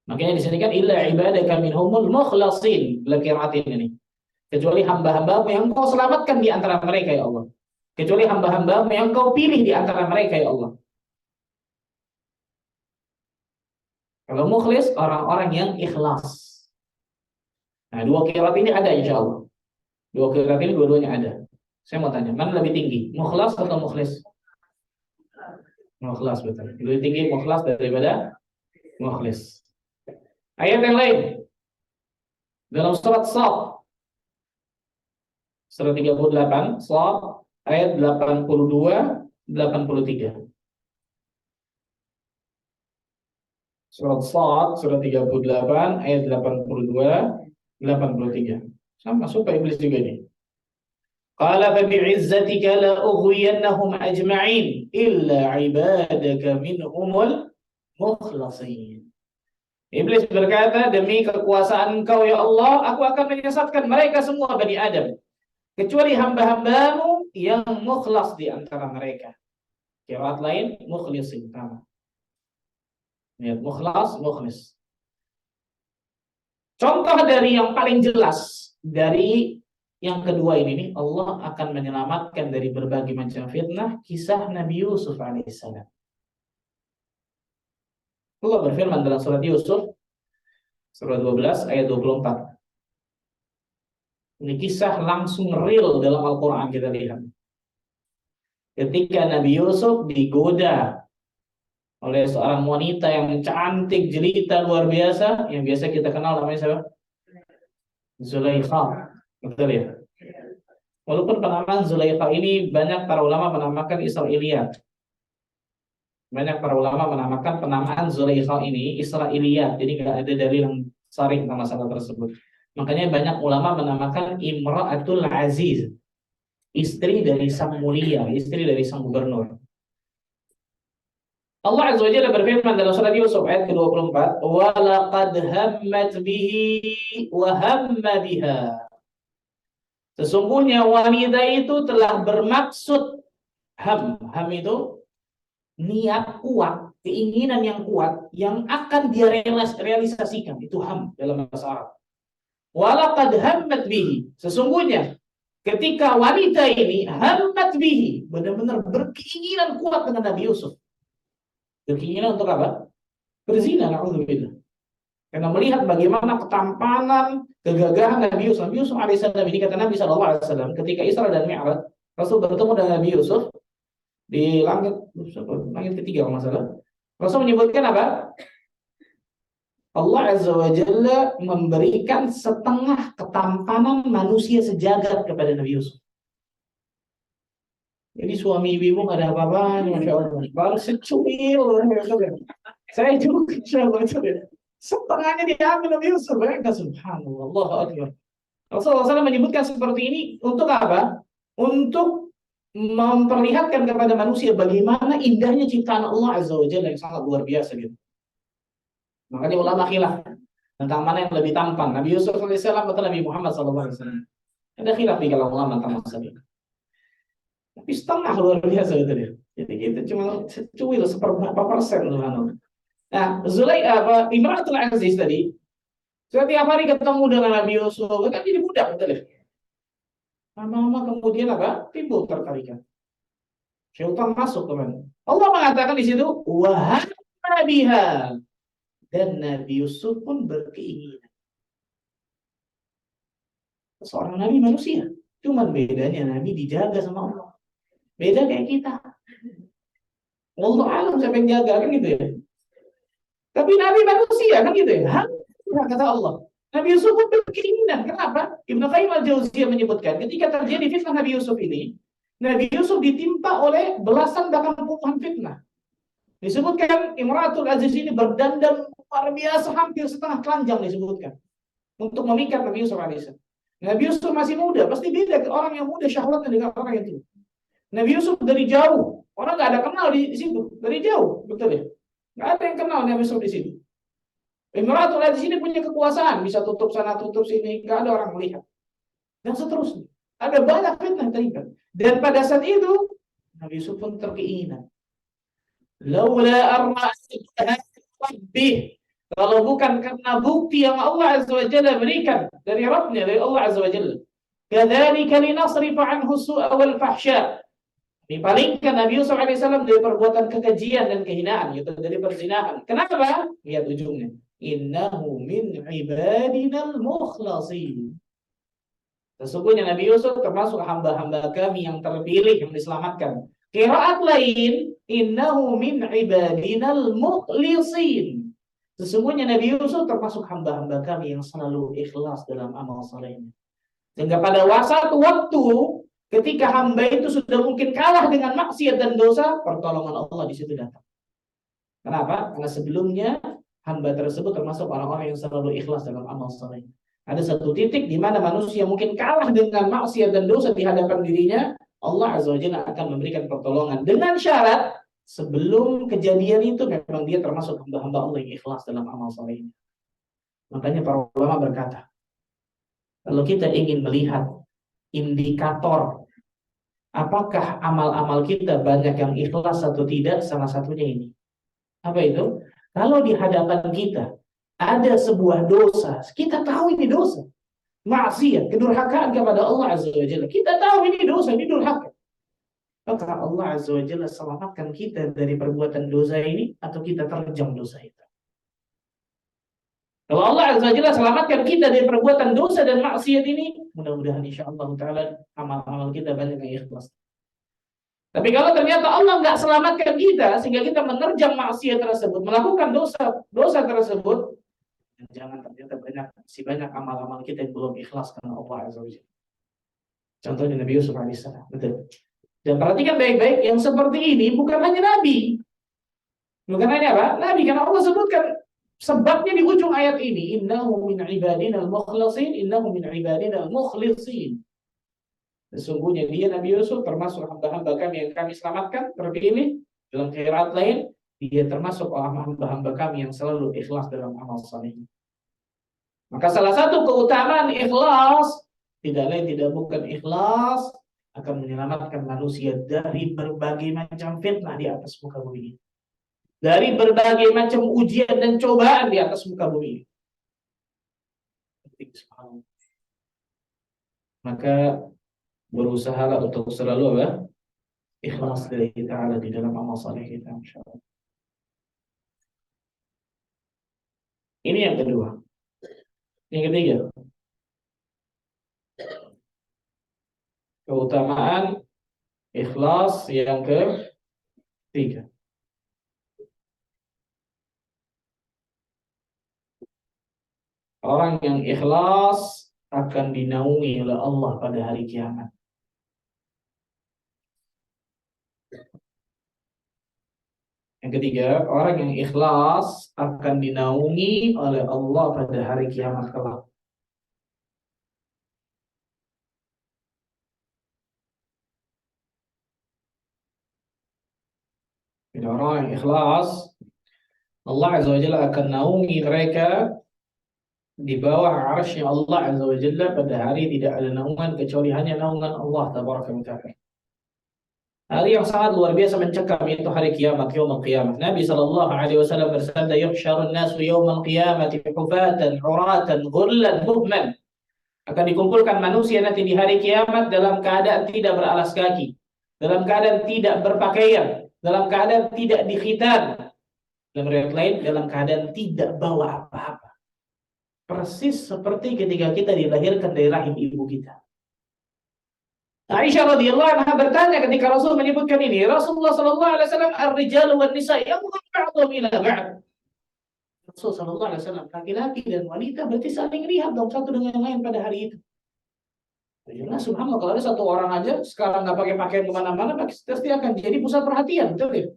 Makanya di sini kan illa ibadaka minhumul mukhlasin, qiraatin ini. Kecuali hamba-hamba yang Kau selamatkan di antara mereka ya Allah. Kecuali hamba-hamba yang Kau pilih di antara mereka ya Allah. Kalau mukhlis orang-orang yang ikhlas. Nah, dua qiraat ini ada insya Allah. Dua qiraat ini dua-duanya ada. Saya mau tanya, mana lebih tinggi? Mukhlas atau mukhlis? Mukhlas betul. Lebih tinggi mukhlas daripada mukhlis. Ayat yang lain. Dalam surat Shad. Surat 38, Shad, ayat 82, 83. Surat Shad, surat 38, ayat 82, 83. Sama supaya iblis juga ini. Qala fa bi'izzatika la ughwiyannahum ajma'in illa 'ibadaka minhumul mukhlasin. Iblis berkata, demi kekuasaan Engkau ya Allah, aku akan menyesatkan mereka semua Bani Adam, kecuali hamba-hambamu yang mukhlas di antara mereka. Qiraat lain mukhlisin, sama. Lihat, mukhlas, mukhlis. Contoh dari yang paling jelas dari yang kedua ini nih, Allah akan menyelamatkan dari berbagai macam fitnah, kisah Nabi Yusuf alaihissalam. Allah berfirman dalam surat Yusuf, surat 12 ayat 24. Ini kisah langsung real dalam Al-Quran kita lihat. Ketika Nabi Yusuf digoda oleh seorang wanita yang cantik, jelita, luar biasa, yang biasa kita kenal namanya siapa? Zulaikha. Betul ya? Walaupun penamaan Zulaikha ini banyak para ulama menamakan Israiliyat. Banyak para ulama menamakan penamaan Zulaikha ini Israiliyat. Jadi nggak ada dalil yang sharih tentang masalah tersebut. Makanya banyak ulama menamakan Imra'atul Aziz, istri dari sang mulia, istri dari sang gubernur. Allah Azza wa Jalla berfirman dalam surat Yusuf ayat ke-24, "Wa laqad hammat bihi wa hamma biha." Sesungguhnya wanita itu telah bermaksud, ham itu niat kuat, keinginan yang kuat yang akan dia realisasikan, itu ham dalam bahasa Arab. Walaqad hammat bihi. Sesungguhnya ketika wanita ini hammat bihi, benar-benar berkeinginan kuat dengan Nabi Yusuf. Berkeinginan untuk apa? Berzina, na'udzubillah. Karena melihat bagaimana ketampanan, kegagahan Nabi Yusuf. Nabi Yusuf alaihissalam ini, kata Nabi SAW, ketika Isra dan Mi'raj, Rasul bertemu dengan Nabi Yusuf di langit ketiga kalau masalah. Rasul menyebutkan apa? Allah Azza wa Jalla memberikan setengah ketampanan manusia sejagat kepada Nabi Yusuf. Jadi suami ibu nggak ada apa-apanya, Masya Allah. Baru secuil. Saya juga, Masya Allah. Setengahnya diambil Nabi Yusuf. Mereka subhanallah, Allahu Akbar. Rasulullah SAW menyebutkan seperti ini untuk apa? Untuk memperlihatkan kepada manusia bagaimana indahnya ciptaan Allah Azza wa Jalla yang sangat luar biasa gitu. Makanya ulama khilaf tentang mana yang lebih tampan, Nabi Yusuf alaihissalam atau Nabi Muhammad SAW. Ada khilaf di kalangan ulama tentang masalah ini. Tapi setengah luar biasa itu dia. Jadi kita cuma secuil seberapa persen subhanallah. Nah, Imratul Aziz tadi setiap hari ketemu dengan Nabi Yusuf, kan jadi budak betul ya. Lama-lama kemudian apa? Timbul tertarikan. Syaitan masuk teman. Allah mengatakan di situ wahamma biha, dan Nabi Yusuf pun berkeinginan. Seorang Nabi manusia, cuman bedanya Nabi dijaga sama Allah. Beda kayak kita. Allah alam siapa yang jaga kan gitu ya. Tapi Nabi manusia kan gitu ya. Kata Allah. Nabi Yusuf pun berkeinginan. Kenapa? Ibnu Qayyim al-Jauziyah menyebutkan ketika terjadi fitnah Nabi Yusuf ini, Nabi Yusuf ditimpa oleh belasan bahkan puluhan fitnah. Disebutkan Imratul Aziz ini berdandan luar biasa, hampir setengah telanjang disebutkan untuk memikat Nabi Yusuf alaihissalam. Nabi Yusuf masih muda, pasti beda orang yang muda syahwatnya dengan orang yang tua. Nabi Yusuf dari jauh Orang nggak ada kenal di situ dari jauh, betul ya? Nggak ada yang kenal Nabi Yusuf di sini. Imratul Aziz di sini punya kekuasaan, bisa tutup sana, tutup sini, nggak ada orang melihat. Dan seterusnya. Ada banyak fitnah yang terlibat. Dan pada saat itu, Nabi Yusuf pun terkeinginan. Laula rabbih. Kalau bukan karena bukti yang Allah Azza wa Jalla berikan dari Rabbnya, dari Allah Azza wa Jalla. Kadzalika linasrifa anhu su'a wal fahsya. Dipalingkan Nabi Yusuf alaihissalam dari perbuatan kekejian dan kehinaan, yaitu dari perzinahan. Kenapa? Lihat ujungnya. Innahu min ibadinal mukhlasin. Sesungguhnya Nabi Yusuf termasuk hamba-hamba kami yang terpilih, yang diselamatkan. Qiraat lain, innahu min ibadinal mukhlisin. Sesungguhnya Nabi Yusuf termasuk hamba-hamba kami yang selalu ikhlas dalam amal salehnya. Sehingga pada satu waktu ketika hamba itu sudah mungkin kalah dengan maksiat dan dosa, pertolongan Allah di situ datang. Kenapa? Karena sebelumnya hamba tersebut termasuk orang-orang yang selalu ikhlas dalam amal saleh. Ada satu titik di mana manusia mungkin kalah dengan maksiat dan dosa di hadapan dirinya, Allah Azza wa Jalla akan memberikan pertolongan dengan syarat sebelum kejadian itu memang dia termasuk hamba-hamba Allah yang ikhlas dalam amal saleh. Makanya para ulama berkata, kalau kita ingin melihat indikator apakah amal-amal kita banyak yang ikhlas atau tidak, salah satunya ini. Apa itu? Kalau di hadapan kita ada sebuah dosa, kita tahu ini dosa. Maksiat, kedurhakaan kepada Allah Azza wa Jalla. Kita tahu ini dosa, ini durhaka. Maka Allah Azza wa Jalla selamatkan kita dari perbuatan dosa ini atau kita terjang dosa itu. Kalau Allah Azza wa Jalla selamatkan kita dari perbuatan dosa dan maksiat ini, mudah-mudahan insyaallah taala amal-amal kita banyak yang ikhlas. Tapi kalau ternyata Allah nggak selamatkan kita sehingga kita menerjang maksiat tersebut, melakukan dosa tersebut, jangan ternyata banyak amal-amal kita yang belum ikhlas karena Allah Azza wa Jalla. Contohnya Nabi Yusuf alaihissalam, betul. Dan perhatikan baik-baik, yang seperti ini bukan hanya Nabi. Bukan hanya apa? Nabi, karena Allah sebutkan sebabnya di ujung ayat ini, innahu min ibadinal mukhlasin, innahu min ibadinal mukhlisin. Sesungguhnya dia Nabi Yusuf termasuk hamba-hamba kami yang kami selamatkan, terpilih. Dalam qiraat lain, dia termasuk hamba-hamba kami yang selalu ikhlas dalam amal saleh. Maka salah satu keutamaan ikhlas, tidak lain tidak bukan ikhlas, akan menyelamatkan manusia dari berbagai macam fitnah di atas muka bumi ini. Dari berbagai macam ujian dan cobaan di atas muka bumi ini. Maka berusahalah untuk selalu apa? Ikhlas lillahi ta'ala di dalam amal saleh kita, insyaallah. Ini yang kedua. Yang ketiga, keutamaan ikhlas yang ketiga. Orang yang ikhlas akan dinaungi oleh Allah pada hari kiamat. Yang ketiga, orang yang ikhlas akan dinaungi oleh Allah pada hari kiamat kelak. Jadi orang yang ikhlas, Allah Azza wa Jalla akan naungi mereka di bawah arsy Allah Azza wa Jalla pada hari tidak ada naungan kecuali hanya naungan Allah Tabaraka wa Ta'ala. Hari yang sangat luar biasa mencekam, yaitu hari kiamat, yaumul qiyamah. Nabi sallallahu alaihi wasallam bersabda, "Yuhsyarun nasu yaumul qiyamati hufatan, uratan, ghurlan, buhman." Akan dikumpulkan manusia nanti di hari kiamat dalam keadaan tidak beralas kaki, dalam keadaan tidak berpakaian, dalam keadaan tidak dikhitan, dalam riwayat lain dalam keadaan tidak bawa apa-apa. Persis seperti ketika kita dilahirkan dari rahim ibu kita. Aisyah radhiyallahu anha bertanya ketika Rasul menyebutkan ini, Rasulullah sallallahu alaihi wasallam ar-rijalu wan nisa yanzuru ba'dhum ila ba'd. Rasul sallallahu alaihi wasallam, laki-laki dan wanita berarti saling lihat dong satu dengan yang lain pada hari itu. Nah, subhanallah, kalau ada satu orang aja sekarang nggak pakai pakaian kemana-mana, pasti akan jadi pusat perhatian, betul ya?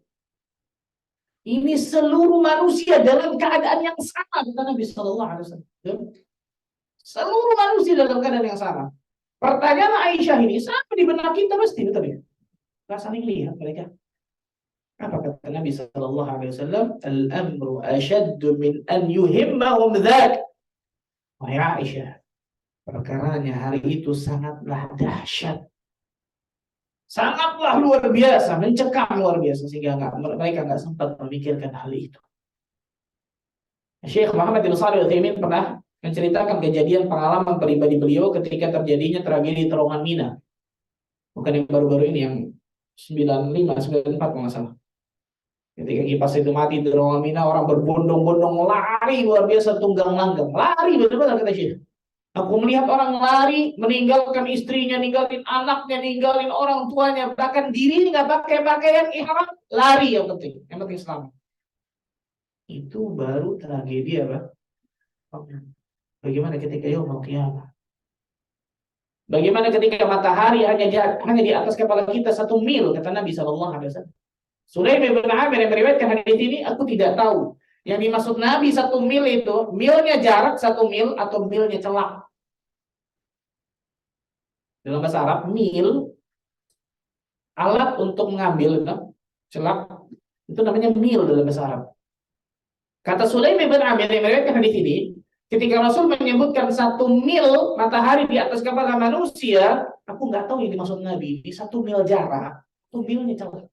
Ini seluruh manusia dalam keadaan yang sama, kata Nabi Sallallahu Alaihi Wasallam. Seluruh manusia dalam keadaan yang sama. Pertanyaan Aisyah ini sama di benak kita pasti, betul ya? Nggak saling lihat mereka. Apa kata Nabi sallallahu alaihi wasallam? Al-amru ashaddu min an yuhimmahum dzak. Wahai Aisyah, perkaranya hari itu sangatlah dahsyat. Sangatlah luar biasa, mencekam luar biasa sehingga mereka nggak sempat memikirkan hal itu. Syekh Muhammad bin Shalih Al-Utsaimin pernah menceritakan kejadian pengalaman pribadi beliau ketika terjadinya tragedi terowongan Mina. Bukan yang baru-baru ini, yang 95, 94 kalau nggak salah. Ketika kipas itu mati di terowongan Mina, orang berbondong-bondong lari luar biasa tunggang langgang. Lari benar-benar kata Syekh. Aku melihat orang lari, meninggalkan istrinya, ninggalin anaknya, ninggalin orang tuanya, bahkan diri nggak pakai pakaian ihram, lari yang penting selamat. Itu baru tragedi apa? Bagaimana ketika yaumul qiyamah? Bagaimana ketika matahari hanya di atas kepala kita 1 mil, kata Nabi Shallallahu Alaihi Wasallam. Sulaim bin Amir yang meriwayatkan hadis ini, aku tidak tahu. Yang dimaksud Nabi 1 mil itu, milnya jarak 1 mil atau milnya celak. Dalam bahasa Arab, mil, alat untuk mengambil celak, itu namanya mil dalam bahasa Arab. Kata Sulaim bin Amir yang meriwayatkan hadis ini, ketika Rasul menyebutkan 1 mil matahari di atas kepala manusia, aku nggak tahu yang dimaksud Nabi. Di 1 mil jarak, 1 milnya celak.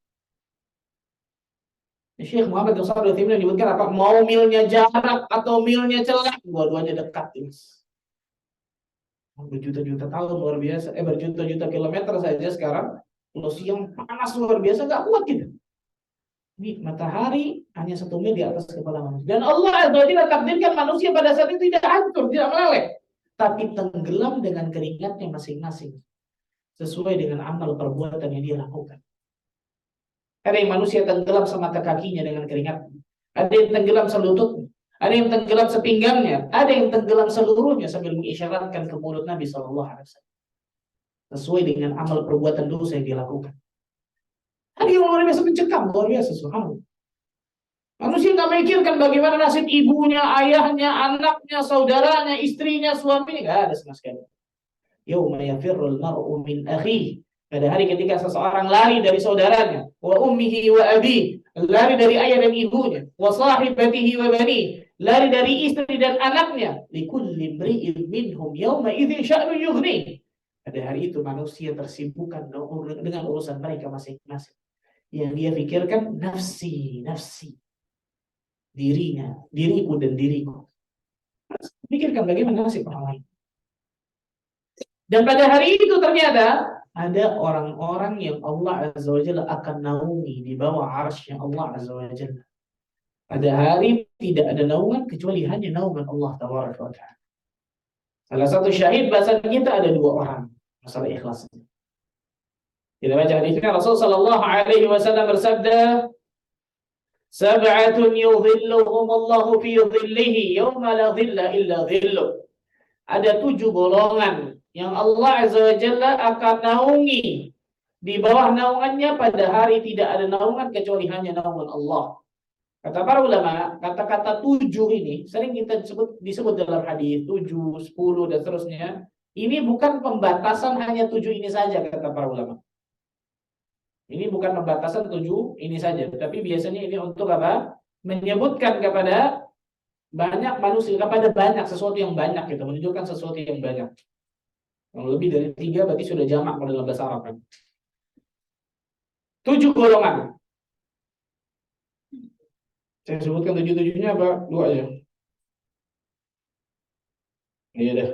Syekh Muhammad bin Shalih Al-Utsaimin menyebutkan apa? Mau milnya jarak atau milnya celak, dua-duanya dekat. Berjuta-juta tahun luar biasa, berjuta-juta kilometer saja sekarang, kalau siang panas luar biasa nggak kuat gitu. Ini matahari hanya 1 mil di atas kepala manusia. Dan Allah Azza wa Jalla takdirkan manusia pada saat itu tidak hancur, tidak meleleh, tapi tenggelam dengan keringatnya masing-masing, sesuai dengan amal perbuatan yang dia lakukan. Ada yang manusia tenggelam semata kakinya dengan keringat, ada yang tenggelam selututnya, ada yang tenggelam sepinggangnya, ada yang tenggelam seluruhnya sambil mengisyaratkan ke mulut Nabi Shallallahu Alaihi Wasallam, sesuai dengan amal perbuatan dosa yang dilakukan. Ada yang luar biasa mencekam, luar biasa, subhanallah. Manusia nggak memikirkan bagaimana nasib ibunya, ayahnya, anaknya, saudaranya, istrinya, suaminya, nggak ada sama sekali. Yauma yafirrul mar'u min akhihi. Pada hari ketika seseorang lari dari saudaranya, wa ummihi wa abi, lari dari ayah dan ibunya, wa sahibatihi wa bani, lari dari istri dan anaknya, likulli imri'in minhum yauma idzin sya'nu yughni. Pada hari itu manusia tersibukkan dengan urusan mereka masing-masing. Yang dia pikirkan nafsi, dirinya, diriku dan diriku. Pikirkan bagaimana nasib orang lain. Dan pada hari itu ternyata ada orang-orang yang Allah Azza wa Jalla akan naungi di bawah arsy Allah Azza wa Jalla. Pada hari tidak ada naungan kecuali hanya naungan Allah Tabaraka wa Ta'ala. Salah satu syahid bahasa kita ada 2 orang. Masalah ikhlas. Kita baca hadisnya, Rasul sallallahu alaihi wasallam bersabda, "Sab'atun yudhilluhum Allahu fi dhillihi yawma la dhilla illa dhilluh." Ada 7 golongan yang Allah Azza wa Jalla akan naungi di bawah naungannya pada hari tidak ada naungan kecuali hanya naungan Allah. Kata para ulama, kata-kata 7 ini sering kita disebut dalam hadis 7, 10 dan seterusnya. Ini bukan pembatasan hanya 7 ini saja, kata para ulama. Ini bukan pembatasan 7 ini saja, tapi biasanya ini untuk apa? Menyebutkan kepada banyak manusia, kepada banyak sesuatu yang banyak gitu, menunjukkan sesuatu yang banyak. Kalau lebih dari 3 berarti sudah jamak kalau dalam bahasa Arab kan. 7 golongan. Saya sebutkan 7-7-nya apa? 2 aja. Iya dah.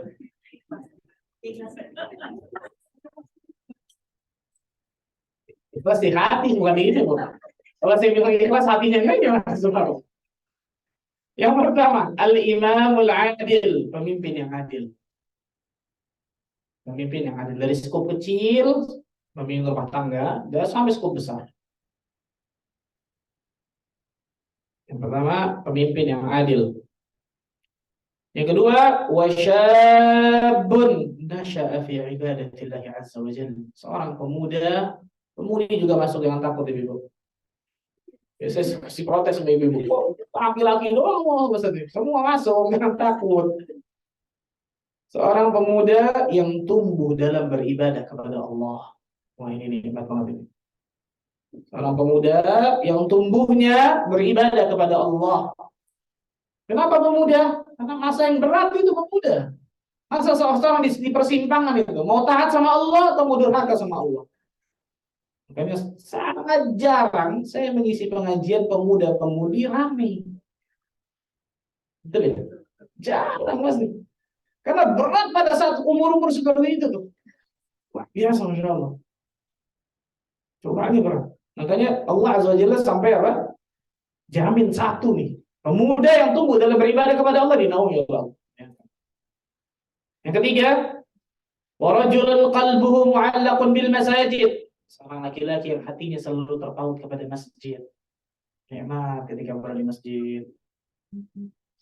Ikhlas di hati, bukan di ini, bukan. Kalau saya bilang ikhlas hatinya enggak, gimana? Subhanallah. Yang pertama, al-imamul adil, pemimpin yang adil. Pemimpin yang adil dari skop kecil, pemimpin rumah tangga, dan sampai skop besar. Yang pertama, pemimpin yang adil. Yang kedua, wasyabun nasya'a fi ibadatillah azza wa jalla. Seorang pemuda, pemudi juga masuk yang takut ibu. Saya kasih protes sama ibu-ibu. Oh, laki-laki doang, semua masuk, jangan takut. Seorang pemuda yang tumbuh dalam beribadah kepada Allah. Wah, ini nikmat banget ini. Seorang pemuda yang tumbuhnya beribadah kepada Allah. Kenapa pemuda? Karena masa yang berat itu pemuda. Masa seorang di persimpangan itu mau taat sama Allah atau mau durhaka sama Allah. Makanya sangat jarang saya mengisi pengajian pemuda-pemudi ramai. Betul ya? Jarang mas. Karena berat pada saat umur-umur seperti itu tuh. Wah, biasa Masya Allah. Cobaannya berat. Makanya Allah Azza wa Jalla sampai apa? Jamin satu nih. Pemuda yang tumbuh dalam beribadah kepada Allah dinaungi Allah. Yang ketiga, warajulun qalbuhu mu'allaqun bil masajid. Seorang laki-laki yang hatinya selalu terpaut kepada masjid. Nikmat ketika berada di masjid.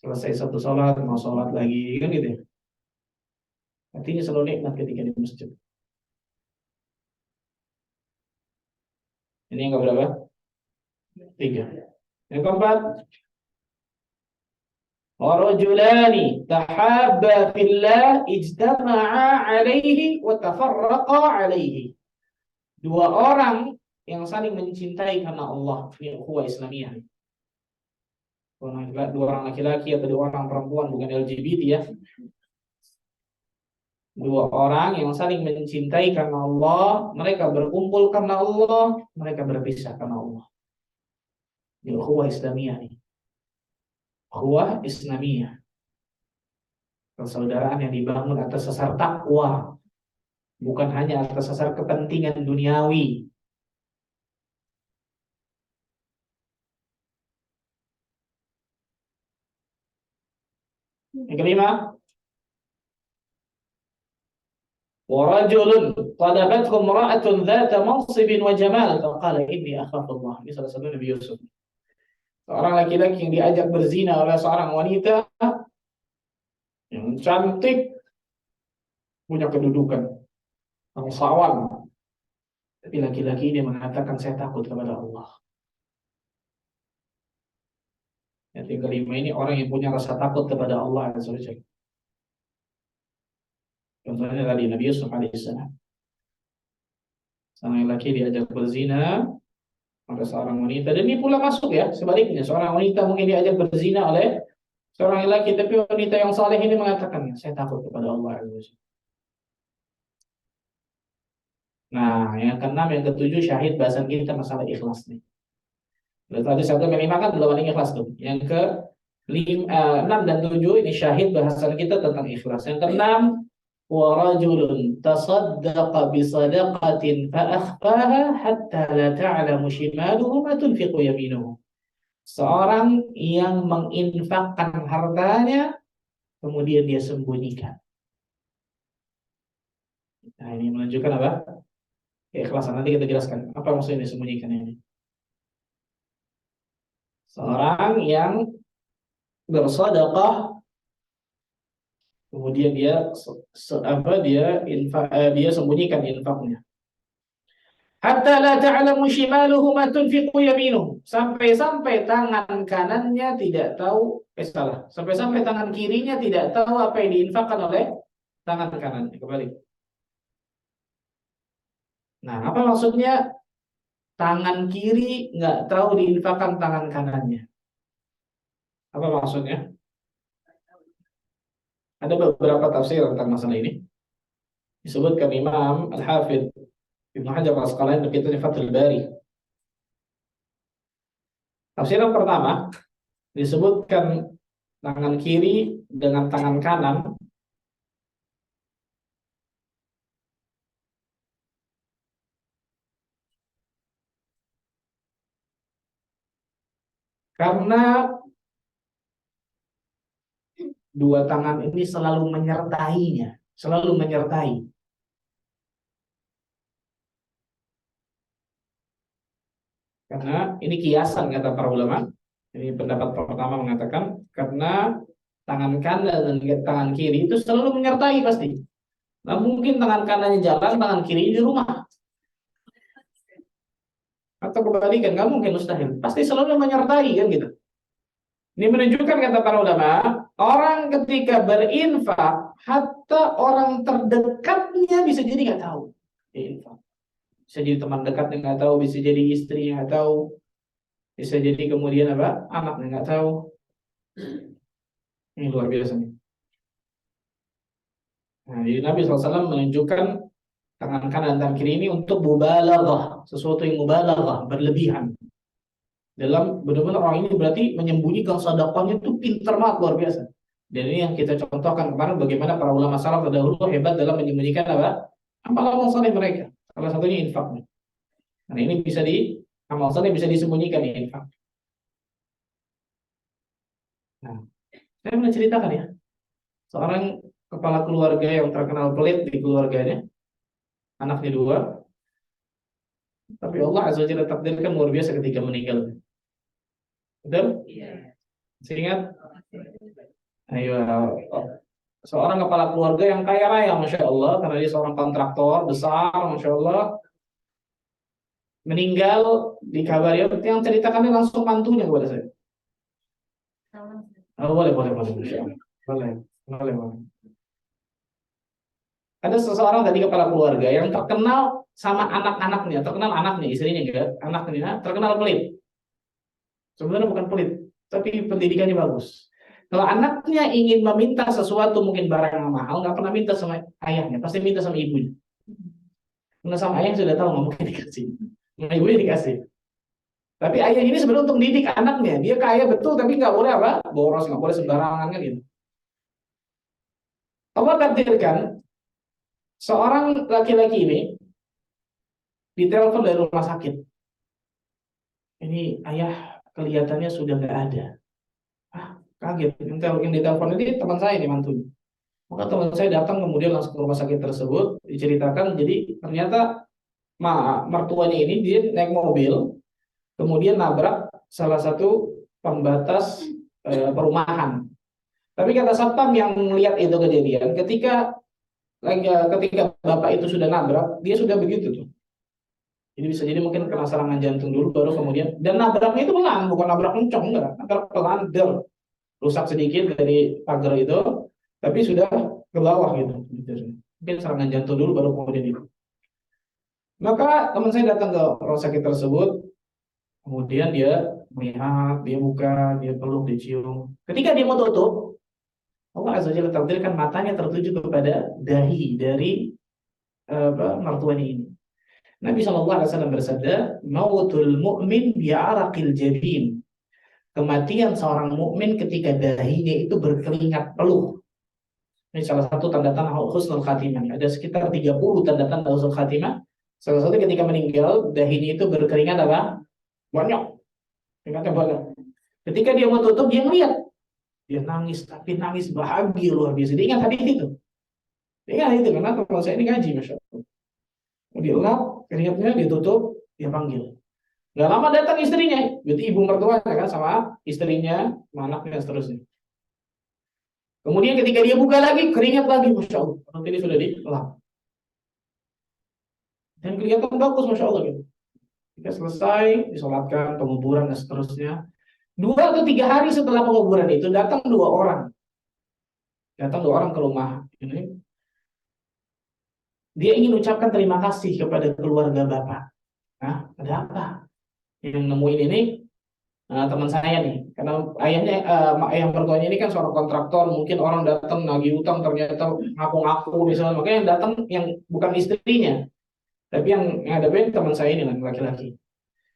Selesai satu sholat, mau sholat lagi, kan gitu ya. Hatinya selalu nikmat ketika di masjid. Ini yang keberapa? 3. Yang keempat, warajulani tahabba fillah ijtama'a alaihi wa tafarraqa alaihi. 2 orang yang saling mencintai karena Allah. Ini ukhuwah Islamiyah. 2 orang laki-laki atau 2 orang perempuan, bukan LGBT ya. 2 orang yang saling mencintai karena Allah, mereka berkumpul karena Allah, mereka berpisah karena Allah. Ini ukhuwah Islamiyah nih. Ukhuwah Islamiyah. Persaudaraan yang dibangun atas dasar takwa, bukan hanya atas dasar kepentingan duniawi. Yang kelima, warajulun qadabathu imra'atun dzata mansibin wa jamal faqala inni akhafullah. Ini salah satu Nabi Yusuf. Seorang laki-laki yang diajak berzina oleh seorang wanita yang cantik, punya kedudukan bangsawan. Tapi laki-laki ini mengatakan saya takut kepada Allah. Yang kelima ini orang yang punya rasa takut kepada Allah Azza wa Jalla. Contohnya tadi Nabi Yusuf alaihissalam. Seorang laki diajak berzina oleh seorang wanita, dan ini pula masuk ya sebaliknya, seorang wanita mungkin diajak berzina oleh seorang laki, tapi wanita yang saleh ini mengatakan saya takut kepada Allah Azza wa Jalla. Nah, yang keenam, yang ketujuh, syahid bahasan kita masalah ikhlas nih. Tadi 1 sampai 5 kan belum ada ikhlas tuh. Yang ke 6 dan 7 ini syahid bahasan kita tentang ikhlas. Yang keenam, wa rajulun tasaddaqa bi sadaqatin fa akhfaha hatta la ta'lamu shimaluhu ma tunfiqu yaminuhu. Seorang yang menginfakkan hartanya kemudian dia sembunyikan. Nah, ini menunjukkan apa? Keikhlasan. Nanti kita jelaskan apa maksudnya disembunyikan ini. Seorang yang bersedekah kemudian dia dia sembunyikan infaknya. Hatta la ta'lamu shimaluhu ma tunfiqu yaminuhu. Sampai-sampai tangan kanannya tidak tahu, sampai-sampai tangan kirinya tidak tahu apa yang diinfakkan oleh tangan kanannya. Kembali. Nah, apa maksudnya tangan kiri nggak tahu diinfakkan tangan kanannya? Apa maksudnya? Ada beberapa tafsir tentang masalah ini. Disebutkan Imam Al-Hafidh Ibnu Hajar Al-Asqalani dalam kitabnya Fathul Bari. Tafsiran pertama disebutkan tangan kiri dengan tangan kanan karena 2 tangan ini selalu menyertainya, selalu menyertai. Karena ini kiasan kata para ulama. Ini pendapat pertama mengatakan karena tangan kanan dan tangan kiri itu selalu menyertai pasti. Nah, mungkin tangan kanannya jalan, tangan kiri di rumah. Atau kebalikan, nggak mungkin, mustahil. Pasti selalu menyertai kan gitu. Ini menunjukkan kata para ulama, orang ketika berinfak, hatta orang terdekatnya bisa jadi nggak tahu infak. bisa jadi teman dekatnya nggak tahu, bisa jadi istrinya nggak tahu, bisa jadi kemudian apa anaknya nggak tahu. Ini luar biasa nih. Nah, jadi Nabi SAW menunjukkan tangan kanan dan kiri ini untuk mubalaghah, sesuatu yang mubalaghah, berlebihan. Dalam benar-benar orang ini berarti menyembunyikan sedekahnya itu pintar banget, luar biasa. Dan ini yang kita contohkan kemarin bagaimana para ulama salaf terdahulu hebat dalam menyembunyikan apa? Amal-amal saleh mereka. Salah satunya infaknya. Nah, ini bisa amal saleh bisa disembunyikan ya, infak. Nah, saya pernah ceritakan ya, seorang kepala keluarga yang terkenal pelit di keluarganya, anaknya dua, tapi Allah Azza wa Jalla takdirkan luar biasa ketika meninggal. Betul? Iya. Seingat? Ayo, seorang kepala keluarga yang kaya raya, masya Allah, karena dia seorang kontraktor besar, masya Allah, meninggal di kabar yang ceritakannya langsung mantunya kepada saya. Oh, boleh, masya Allah. Boleh. Ada seseorang tadi kepala keluarga yang terkenal sama anak-anaknya, terkenal anaknya, istrinya juga, anaknya terkenal pelit. Sebenarnya bukan pelit, tapi pendidikannya bagus. Kalau anaknya ingin meminta sesuatu, mungkin barang yang mahal, nggak pernah minta sama ayahnya, pasti minta sama ibunya. Karena sama ayah sudah tahu nggak mungkin dikasih, sama ibunya dikasih. Tapi ayah ini sebenarnya untuk didik anaknya, dia kaya betul, tapi nggak boleh apa, boros, nggak boleh sembarangan kan gitu. Allah takdirkan seorang laki-laki ini ditelepon dari rumah sakit. Ini ayah kelihatannya sudah nggak ada. Kaget. Yang ditelepon ini teman saya nih, mantunya. Maka teman saya datang kemudian langsung ke rumah sakit tersebut, diceritakan. Jadi ternyata mertuanya ini dia naik mobil, kemudian nabrak salah satu pembatas perumahan. Tapi kata satpam yang melihat itu kejadian, ketika bapak itu sudah nabrak, dia sudah begitu tuh. Jadi bisa jadi mungkin kena serangan jantung dulu, baru kemudian, dan nabraknya itu pelan, bukan nabrak kencang, enggak, nabrak pelan, rusak sedikit dari pagar itu, tapi sudah ke bawah gitu. Mungkin serangan jantung dulu, baru kemudian itu. Maka teman saya datang ke rumah sakit tersebut, kemudian dia melihat, dia buka, dia peluk, dia cium. Ketika dia mau tutup, Allah Azza wa Jalla takdirkan matanya tertuju kepada dahi dari mertuanya ini. Nabi SAW bersabda, "Mautul mu'min bi'araqil jabin." Kematian seorang mukmin ketika dahinya itu berkeringat peluh. Ini salah satu tanda-tanda husnul khatimah. Ada sekitar 30 tanda-tanda husnul khatimah. Salah satu ketika meninggal, dahinya itu berkeringat apa? Banyak. Keringatnya banyak. Ketika dia mau tutup, dia melihat. Dia nangis, tapi nangis bahagia luar biasa. Dia ingat hadis itu. Dia ingat itu, karena kalau saya ini ngaji, Masya Allah. Dia lap, keringatnya ditutup, dia panggil. Gak lama datang istrinya, jadi ibu mertuanya kan sama istrinya, sama anaknya seterusnya. Kemudian ketika dia buka lagi, keringat lagi, Masya Allah. Nanti ini sudah dilap. Dan kelihatan bagus, Masya Allah gitu. Ketika selesai, disolatkan, penguburan dan seterusnya. 2 atau 3 hari setelah penguburan itu, datang 2 orang. Datang 2 orang ke rumah ini. Dia ingin ucapkan terima kasih kepada keluarga bapak. Nah, ada apa? Yang nemuin ini teman saya nih, karena ayahnya ayah mertuanya ini kan seorang kontraktor, mungkin orang datang nagih utang ternyata ngaku-ngaku misalnya, makanya yang datang yang bukan istrinya, tapi yang ngadepin teman saya ini laki-laki.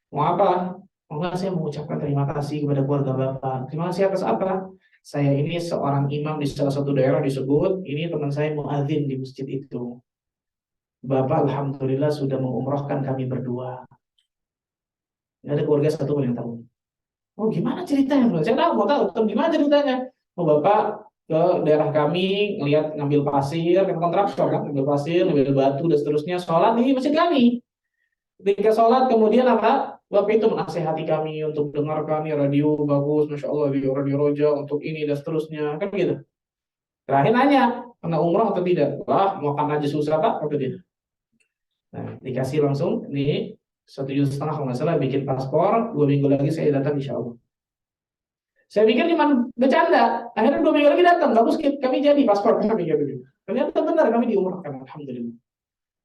Mau apa? Oh enggak, saya mengucapkan terima kasih kepada keluarga bapak. Terima kasih atas apa? Saya ini seorang imam di salah satu daerah disebut, ini teman saya muadzin di masjid itu. Bapak alhamdulillah sudah mengumrohkan kami berdua. Tidak ada keluarga satu pun yang tahu. Oh gimana ceritanya? Saya tahu, mau tahu. Gimana ceritanya? Oh bapak ke daerah kami ngelihat ngambil pasir, kan kontraktor kan, ngambil pasir, ngambil batu dan seterusnya. Sholat di masjid kami. Ketika sholat kemudian apa? Bapak itu menasehati kami untuk dengarkan ya radio bagus, masya Allah, radio Roja untuk ini dan seterusnya, kan gitu. Terakhir nanya, kena umrah atau tidak? Wah, makan aja susah pak, atau tidak? Nah, dikasih langsung ini 1,5 juta kalau nggak salah, bikin paspor, 2 minggu lagi saya datang insya Allah. Saya pikir cuma bercanda, akhirnya 2 minggu lagi datang, bagus kami jadi paspor kami gitu. Ternyata benar kami diumrahkan, alhamdulillah.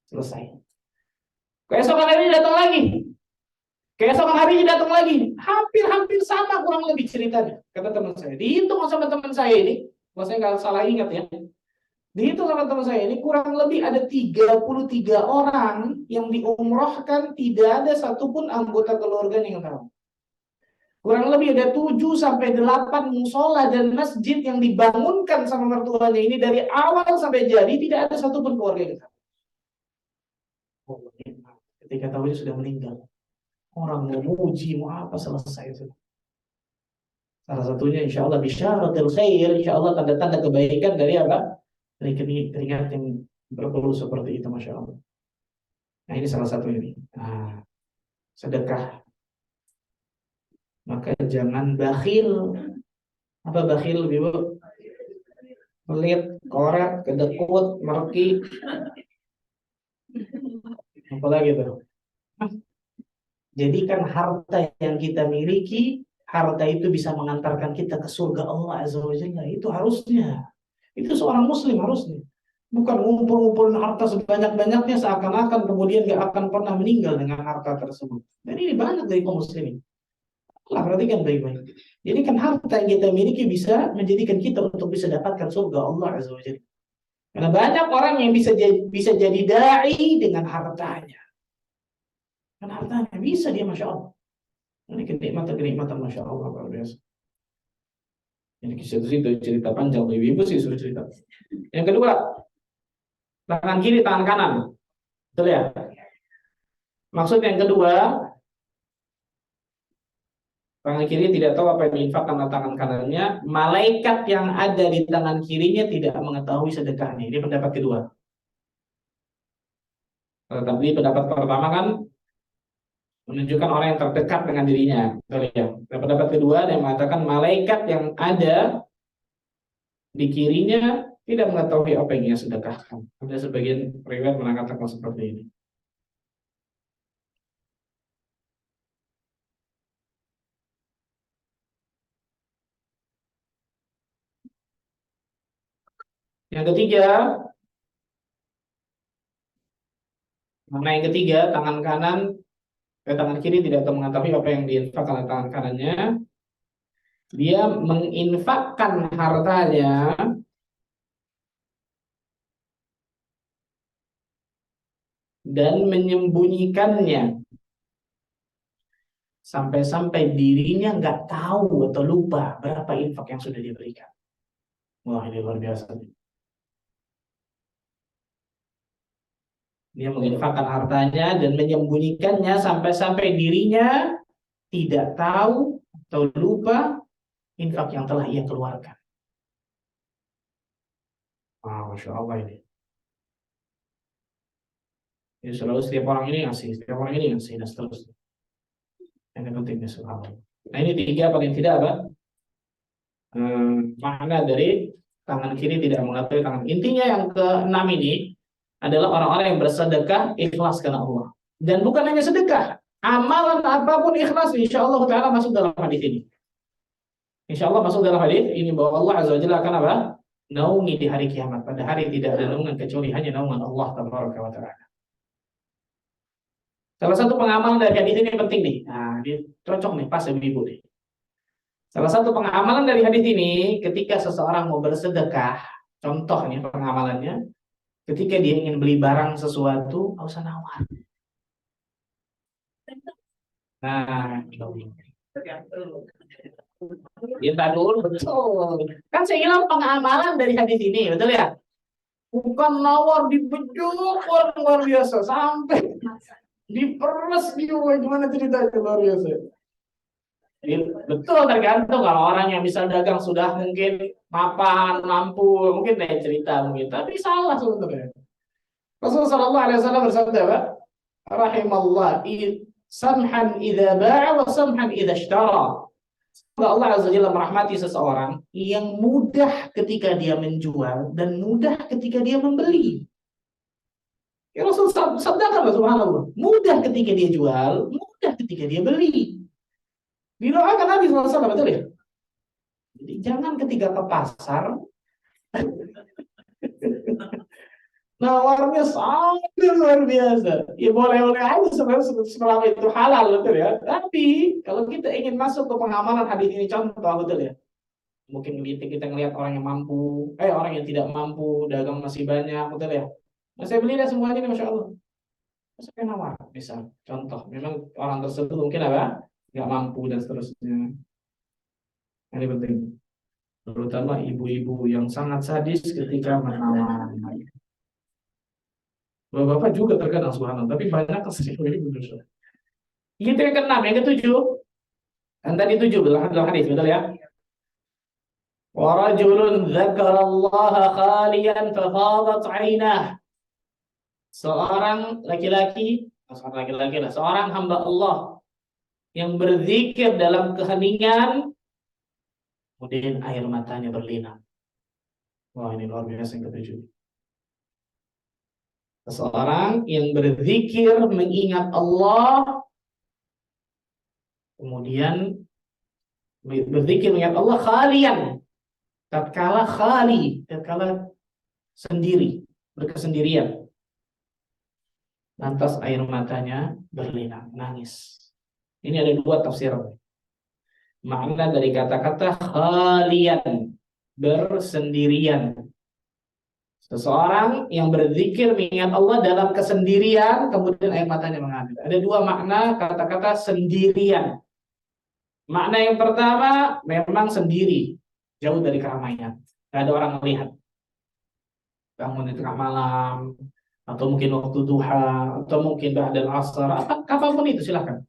Selesai. Keesokan hari datang lagi. Keesokan hari datang lagi. Hampir-hampir sama kurang lebih ceritanya. Kata teman saya. Dihitung sama teman saya ini. Kalau saya nggak salah ingat ya. Dihitung sama teman saya ini kurang lebih ada 33 orang yang diumrohkan, tidak ada satupun anggota keluarga yang tahu. Kurang lebih ada 7 sampai 8 musola dan masjid yang dibangunkan sama mertuanya ini dari awal sampai jadi, tidak ada satupun keluarga yang tahu. Ketika tahu dia sudah meninggal, orang mau muji mau apa selesai sudah. Salah satunya insya Allah bisyaratul khair, insya Allah tanda-tanda kebaikan dari apa? Dari keringat yang berbulu seperti itu, masya Allah. Nah ini salah satu ini. Nah, sedekah. Maka jangan bakhil. Apa bakhil, Ibu? Pelit, korak, kedekut, merki. Apalagi itu. Jadikan harta yang kita miliki, harta itu bisa mengantarkan kita ke surga Allah Azza wa Jalla. Itu harusnya. Itu seorang muslim harusnya. Bukan ngumpul-ngumpulin harta sebanyak-banyaknya seakan-akan kemudian gak akan pernah meninggal dengan harta tersebut. Dan ini banyak dari kaum muslimin. Allah perhatikan baik-baik. Jadi kan harta yang kita miliki bisa menjadikan kita untuk bisa dapatkan surga Allah Azza wa Jalla. Karena banyak orang yang bisa jadi dai dengan hartanya. Karena hartanya bisa dia, masya Allah. Ini kenikmatan masya Allah luar biasa. Ini kisah itu cerita panjang, ibu sih sudah cerita. Yang kedua, tangan kiri, tangan kanan. Betul ya? Maksud yang kedua, tangan kiri tidak tahu apa yang diinfakkan oleh tangan kanannya. Malaikat yang ada di tangan kirinya tidak mengetahui sedekahnya. Ini pendapat kedua. Tetapi pendapat pertama kan menunjukkan orang yang terdekat dengan dirinya. Betul ya? Dan pendapat kedua yang mengatakan malaikat yang ada di kirinya tidak mengetahui apa yang ia sedekahkan. Ada sebagian riwayat mengatakan seperti ini. Yang ketiga, tangan kiri tidak tahu mengetahui apa yang diinfakkan oleh tangan kanannya. Dia menginfakkan hartanya dan menyembunyikannya sampai-sampai dirinya nggak tahu atau lupa berapa infak yang sudah diberikan. Wah, ini luar biasa. Dia menginfakkan hartanya dan menyembunyikannya sampai-sampai dirinya tidak tahu atau lupa infak yang telah ia keluarkan. Masya Allah ini. Ini selalu setiap orang ini ngasih, dan seterusnya. Yang pentingnya subhanallah. Nah ini tiga paling tidak apa? Makna dari tangan kiri tidak mengetahui tangan. Intinya yang keenam ini adalah orang-orang yang bersedekah ikhlas karena Allah. Dan bukan hanya sedekah, amalan apapun ikhlas, insya Allah Ta'ala masuk dalam hadis ini. Insya Allah masuk dalam hadis ini bahwa Allah Azza wa Jalla akan apa? Naungi di hari kiamat. Pada hari tidak ada naungan kecuali hanya naungan Allah Tabaraka wa Ta'ala. Salah satu pengamalan dari hadis ini penting nih. Nah, dia cocok nih pas ibu-ibu nih. Salah satu pengamalan dari hadis ini ketika seseorang mau bersedekah, contohnya pengamalannya, ketika dia ingin beli barang sesuatu, nggak usah nawar. Nah, minta dulu, betul. Kan saya bilang pengamalan dari hadis ini, betul ya? Bukan nawar dibejuk luar biasa sampai diperes juga, gimana ceritanya luar biasa. Betul, tergantung. Kalau orang yang bisa dagang sudah mungkin mapan, mampu, mungkin lain cerita mungkin. Tapi salah sebenarnya. Rasulullah Shallallahu Alaihi Wasallam bersabda, "Pak, rahimallah samhan idza ba'a wa samhan idza ishtara." Allah Azza wa Jalla merahmati seseorang yang mudah ketika dia menjual dan mudah ketika dia membeli. Ya Rasul sabdakan, subhanallah, mudah ketika dia jual, mudah ketika dia beli. Didoakan Nabi SAW, betul ya? Jadi jangan ketika ke pasar Nawarnya sangat luar biasa. Ya boleh-boleh aja sebenarnya selama itu halal, betul ya. Tapi kalau kita ingin masuk ke pengamalan hadis ini contoh, betul ya. Mungkin kita ngelihat orang yang mampu, orang yang tidak mampu, dagang masih banyak, betul ya. Nah, saya beli dah semuanya nih, masya Allah. Saya nawar, misal contoh, memang orang tersebut mungkin apa, nggak mampu dan seterusnya. Ini penting, terutama ibu-ibu yang sangat sadis ketika menawar. Bapak juga terkadang subhanallah, tapi banyak kesini ibu-ibu. Itu yang keenam, yang ketujuh. Kan tadi tujuh dalam hadis, betul ya? Wa rajulun dzakarallaha khalian fafadat 'ainah. Seorang laki-laki lah, seorang hamba Allah yang berzikir dalam keheningan, kemudian air matanya berlinang. Wah, ini luar biasa yang ketujuh. Seseorang yang berzikir mengingat Allah, kemudian berzikir mengingat Allah khalian, tatkala sendiri, berkesendirian. Lantas air matanya berlinang, nangis. Ini ada dua tafsir. Makna dari kata-kata khalian, bersendirian. Seseorang yang berzikir mengingat Allah dalam kesendirian, kemudian air matanya mengalir. Ada dua makna kata-kata sendirian. Makna yang pertama, memang sendiri, jauh dari keramaian. Tidak ada orang melihat. Bangun di tengah malam, atau mungkin waktu duha, atau mungkin ba'dal asar, apapun itu silahkan.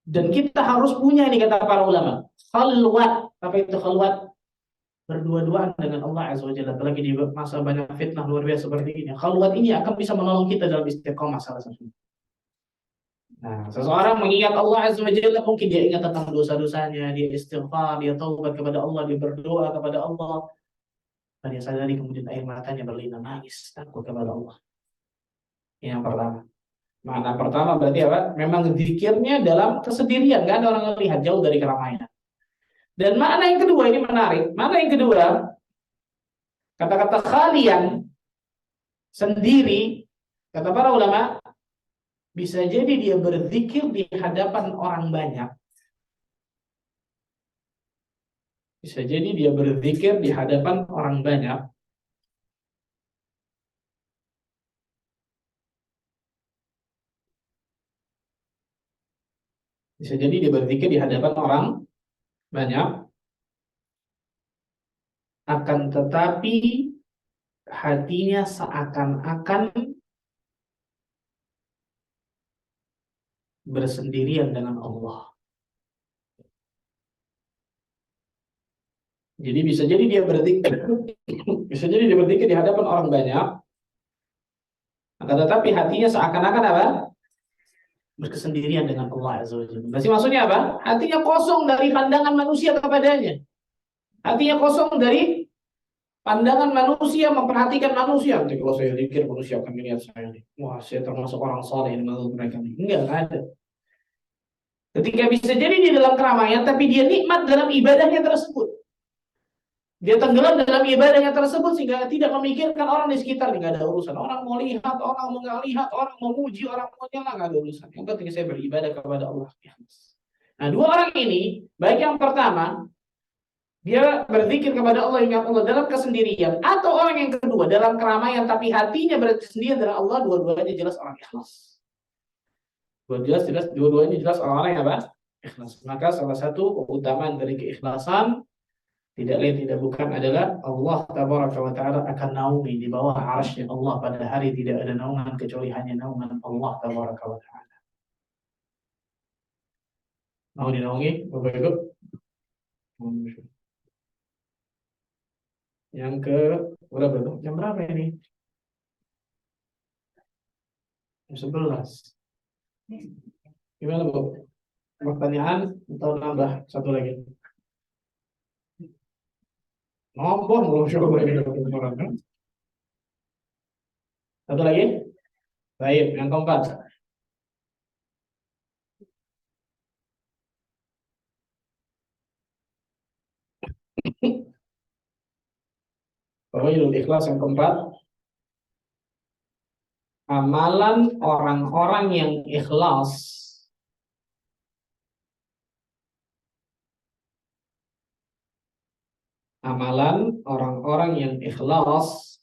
Dan kita harus punya ini kata para ulama, khalwat. Apa itu khalwat? Berdua-duaan dengan Allah Azza wa Jalla. Apalagi di masa banyak fitnah luar biasa seperti ini. Khalwat ini akan bisa menolong kita dalam istiqomah salah satunya. Nah, seseorang mengingat Allah Azza wa Jalla, mungkin dia ingat tentang dosa-dosanya, dia istighfar, dia taubat kepada Allah, dia berdoa kepada Allah. Dan dia sadari kemudian air matanya berlinang, nangis, takut kepada Allah. Ini yang pertama. Makna pertama berarti apa? Memang zikirnya dalam kesendirian, nggak ada orang melihat, jauh dari keramaian. Dan makna yang kedua ini menarik. Makna yang kedua, kata-kata khalian, sendiri, kata para ulama, bisa jadi dia berzikir di hadapan orang banyak. Bisa jadi dia berzikir di hadapan orang banyak. Bisa jadi dia berzikir di hadapan orang banyak. Akan tetapi hatinya seakan-akan bersendirian dengan Allah. Jadi bisa jadi dia berzikir, bisa jadi dia berzikir di hadapan orang banyak. Akan tetapi hatinya seakan-akan apa? Berkesendirian dengan Allah Azza wa Jalla. Berarti maksudnya apa? Hatinya kosong dari pandangan manusia kepadanya. Hatinya kosong dari pandangan manusia, memperhatikan manusia. Nanti kalau saya zikir, manusia akan melihat saya. Wah, saya termasuk orang saleh menurut mereka. Enggak ada. Ketika bisa jadi di dalam keramaian, tapi dia nikmat dalam ibadahnya tersebut. Dia tenggelam dalam ibadahnya tersebut sehingga tidak memikirkan orang di sekitar. Tidak ada urusan. Orang mau lihat, orang mau nggak lihat, orang mau muji, orang mau nyela, nggak ada urusan. Yang penting saya beribadah kepada Allah. Nah, dua orang ini, baik yang pertama, dia berzikir kepada Allah, ingat Allah dalam kesendirian, atau orang yang kedua dalam keramaian tapi hatinya bersendirian dengan Allah, dua-duanya jelas orang ikhlas. Dua-duanya jelas orang yang apa? Ikhlas. Maka salah satu keutamaan dari keikhlasan tidak lain tidak bukan adalah Allah tabaraka wa taala akan naungi di bawah arasy Allah pada hari tidak ada naungan kecuali hanya naungan Allah tabaraka wa taala. Mau dinaungi Bapak Ibu? Yang ke berapa tuh? Jam berapa ini? Jam 11. Gimana Bu? Pertanyaan atau nambah satu lagi? Nambah belum coba ini. Satu lagi? Baik, yang keempat. Tauhidul ikhlas yang keempat. amalan orang-orang yang ikhlas. Amalan orang-orang yang ikhlas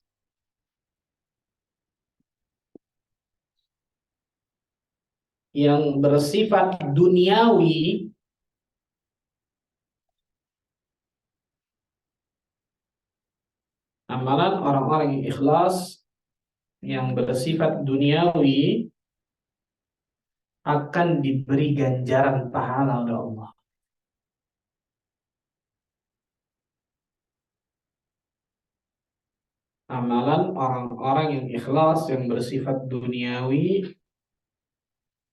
yang bersifat duniawi, amalan orang-orang yang ikhlas yang bersifat duniawi akan diberi ganjaran pahala oleh Allah. Amalan orang-orang yang ikhlas yang bersifat duniawi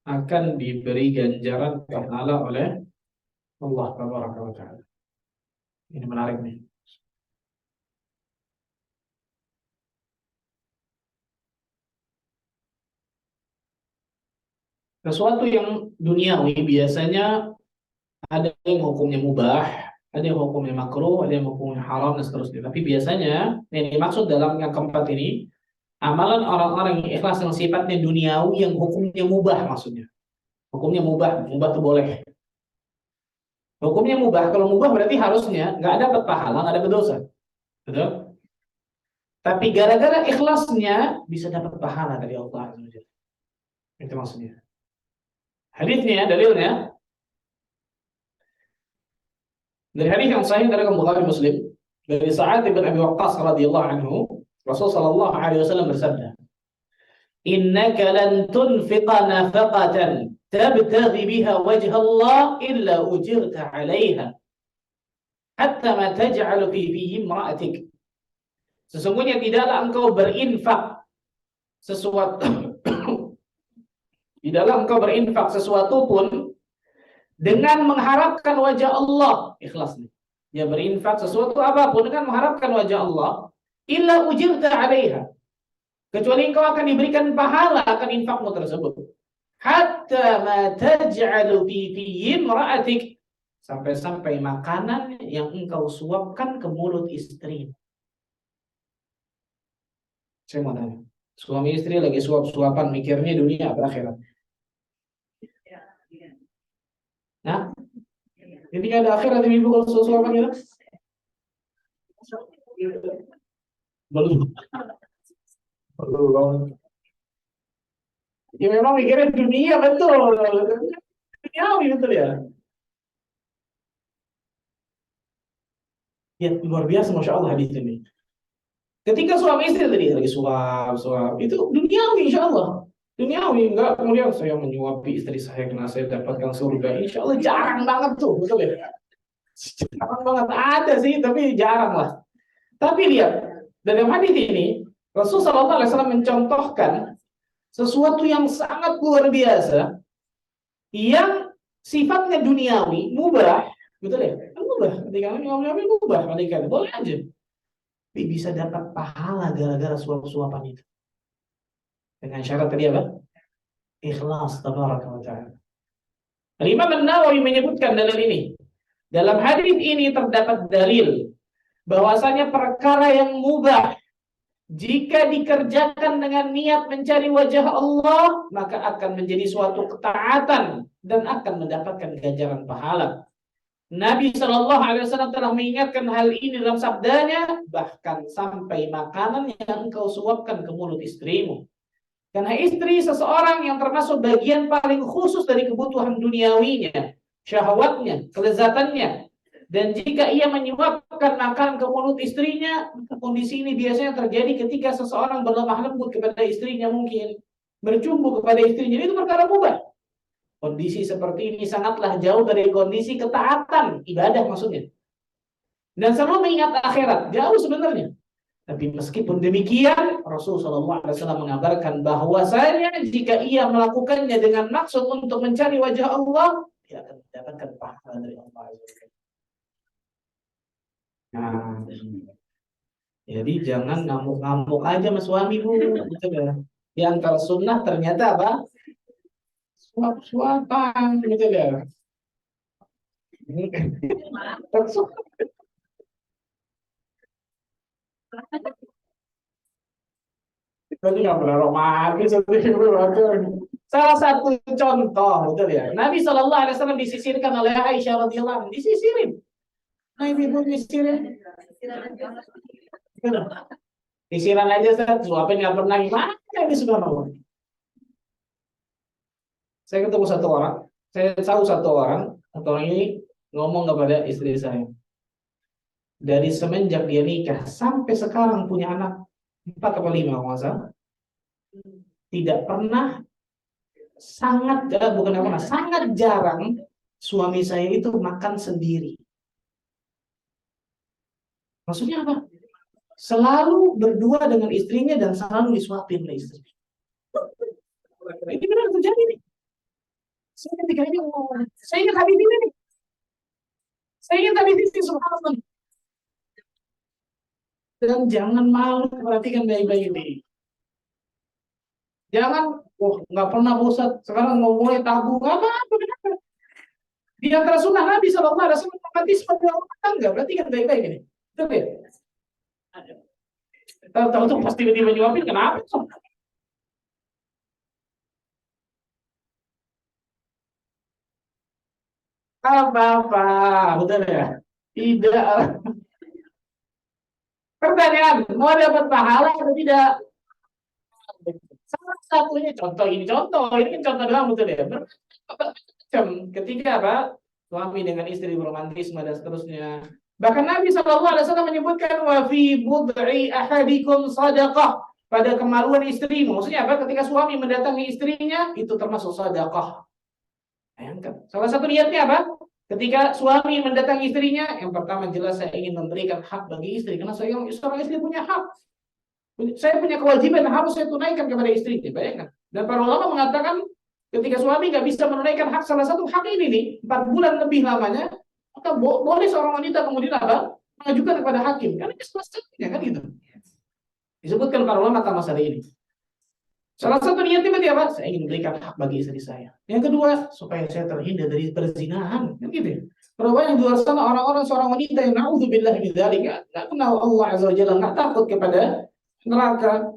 akan diberi ganjaran pahala oleh Allah Tabaraka wa Ta'ala. Ini menarik nih. Sesuatu yang duniawi biasanya ada yang hukumnya mubah, ada yang hukumnya makruh, ada yang hukumnya haram dan seterusnya. Tapi biasanya yang dimaksud dalam yang keempat ini, amalan orang-orang yang ikhlas yang sifatnya duniawi yang hukumnya mubah maksudnya. Hukumnya mubah, mubah itu boleh. Hukumnya mubah, kalau mubah berarti harusnya nggak dapat pahala, nggak dapat dosa. Betul? Tapi gara-gara ikhlasnya bisa dapat pahala dari Allah. Itu maksudnya. Hadisnya, dalilnya dari hadis yang sahih dari Bukhari Muslim dari Sa'ad bin Abi Waqqas radhiyallahu anhu, Rasul sallallahu alaihi wasallam bersabda, "Innaka lan tunfiqa nafaqatan tabtaghi biha wajha Allah illa ujirta 'alaiha hatta ma taj'alu fi imra'atik." Sesungguhnya tidaklah engkau berinfak sesuatu tidaklah engkau berinfak sesuatu pun dengan mengharapkan wajah Allah, ikhlas nih. Ya berinfak sesuatu apapun dengan mengharapkan wajah Allah, illa ujirta 'alaiha. Kecuali engkau akan diberikan pahala akan infakmu tersebut. Hatta ma taj'alu fi imra'atik, sampai-sampai makanan yang engkau suapkan ke mulut istri. Saya mau tanya, suami istri lagi suap-suapan mikirnya dunia apa akhirat? Nah, jadi ada akhirat ibu kalau suap-suapan gitu? Belum. Belum. Ya memang mikirnya dunia betul. Duniawi betul ya. Ya luar biasa Masya Allah hadis ini. Ketika suami istri tadi lagi suap, itu duniawi insya Allah. Duniawi, enggak kemudian saya menyuapi istri saya karena saya dapatkan surga. Insya Allah jarang banget tuh, betul ya? Jarang banget, ada sih, tapi jarang lah. Tapi lihat, dalam hadis ini, Rasulullah SAW mencontohkan sesuatu yang sangat luar biasa, yang sifatnya duniawi, mubah, betul ya? Mubah, ketika duniawi mubah, ketika boleh aja. Tapi bisa dapat pahala gara-gara suap-suapan itu. Dengan syarat tadi apa? Ikhlas tabaraka wa ta'ala. Imam An-Nawawi menyebutkan dalil ini. Dalam hadis ini terdapat dalil bahwasanya perkara yang mubah jika dikerjakan dengan niat mencari wajah Allah, maka akan menjadi suatu ketaatan dan akan mendapatkan ganjaran pahala. Nabi Shallallahu Alaihi Wasallam telah mengingatkan hal ini dalam sabdanya, bahkan sampai makanan yang engkau suapkan ke mulut istrimu. Karena istri seseorang yang termasuk bagian paling khusus dari kebutuhan duniawinya, syahwatnya, kelezatannya. Dan jika ia menyuapkan makanan ke mulut istrinya, kondisi ini biasanya terjadi ketika seseorang berlemah lembut kepada istrinya mungkin, bercumbu kepada istrinya, itu perkara mubah. Kondisi seperti ini sangatlah jauh dari kondisi ketaatan, ibadah maksudnya. Dan selalu mengingat akhirat, jauh sebenarnya. Tapi meskipun demikian, Rasulullah SAW mengabarkan bahwasanya jika ia melakukannya dengan maksud untuk mencari wajah Allah, dia akan mendapatkan pahala dari Allah. Nah, jadi jangan ngamuk-ngamuk aja sama suami, Bu. Gitu ya. Di antara sunnah ternyata apa? Suap-suapan, gitu ya. Berarti nggak pernah romantis. Salah satu contoh, betul ya. Nabi Shallallahu Alaihi Wasallam disisirkan oleh Aisyah radhiyallahu anha, disisirin. Nah, ibu disirin. Disiran aja Ustaz, suapin nggak pernah gimana ini subhanallah. Saya ketemu satu orang, saya tahu satu orang ini ngomong kepada istri saya. Dari semenjak dia nikah sampai sekarang punya anak 4 atau 5 masa tidak pernah sangat jarang suami saya itu makan sendiri. Maksudnya apa? Selalu berdua dengan istrinya dan selalu disuapin oleh istri. Ini benar terjadi nih. Saya ketika ini saya ingat hadis ini nih. Saya ingat hadis ini subhanallah. Dan jangan malu perhatikan baik-baik ini. Jangan, nggak pernah bosan. Sekarang mau mulai tabung apa-apa. Di antara sunnah Nabi Shallallahu Alaihi Wasallam mati seperti rumah tangga. Berarti kan baik-baik ini. Betul ya? Tahu-tahu pas tiba-tiba nyuapin, kenapa? Apa-apa, betul ya? Tidak. Pertanyaan, mau dapat pahala atau tidak? Salah satunya ini kan contoh doang, betul ya? Macam ketika apa? Suami dengan istri beromantisme dan seterusnya. Bahkan Nabi SAW menyebutkan wa fi bud'i ahadikum sadaqah, pada kemaluan istrimu. Maksudnya apa? Ketika suami mendatangi istrinya itu termasuk sadaqah. Bayangkan. Salah satu niatnya apa? Ketika suami mendatangi istrinya, yang pertama jelas saya ingin memberikan hak bagi istri karena seorang istri punya hak. Saya punya kewajiban yang harus saya tunaikan kepada istri. Bayangkan. Dan para ulama mengatakan ketika suami nggak bisa menunaikan hak salah satu hak ini nih, 4 bulan lebih lamanya, maka boleh seorang wanita kemudian apa? Mengajukan kepada hakim. Karena itu salah satunya kan gitu. Disebutkan para ulama tentang masalah ini. Salah satu niatnya berarti apa? Saya ingin memberikan hak bagi istri saya. Yang kedua, supaya saya terhindar dari perzinahan. Kan gitu ya. Berapa yang di luar sana orang-orang seorang wanita yang na'udzubillah min dzalik, enggak kenal Allah Azza wa Jalla, enggak takut kepada neraka.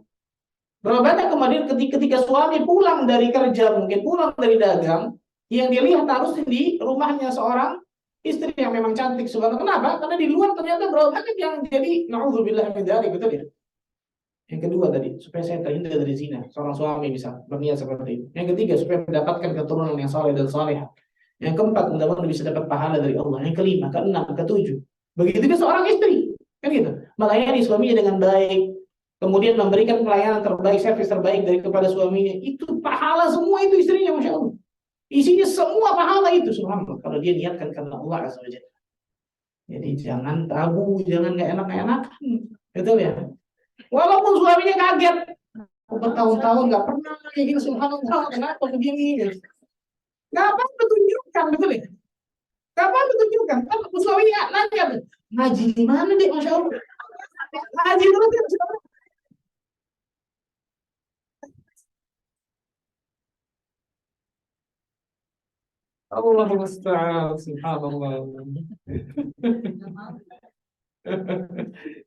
Berapa banyak kemudian ketika suami pulang dari kerja, mungkin pulang dari dagang, yang dilihat harus di rumahnya seorang istri yang memang cantik. Subhanallah. Kenapa? Karena di luar ternyata berapa banyak yang jadi na'udzubillah min dzalik, betul ya? Yang kedua tadi, supaya saya terhindar dari zina. Seorang suami bisa berniat seperti itu. Yang ketiga, supaya mendapatkan keturunan yang saleh dan saleh. Yang keempat, mudah-mudahan bisa dapat pahala dari Allah. Yang kelima, keenam, ketujuh. Begitu juga seorang istri. Kan gitu. Melayani suaminya dengan baik. Kemudian memberikan pelayanan terbaik, servis terbaik dari kepada suaminya. Itu pahala semua itu istrinya, Masya Allah. Isinya semua pahala itu, subhanallah. Kalau dia niatkan karena Allah Azza wa Jalla. Jadi jangan tabu, jangan nggak enak-enakan. Betul ya? Walaupun suaminya kaget, bertahun-tahun nggak pernah kayak gini, subhanallah, kenapa begini? Nggak apa tunjukkan, betul ya? Nggak apa tunjukkan. Kan suaminya nanya, ngaji di mana deh, masya Allah? Ngaji dulu kan, Allah musta'an, subhanallah.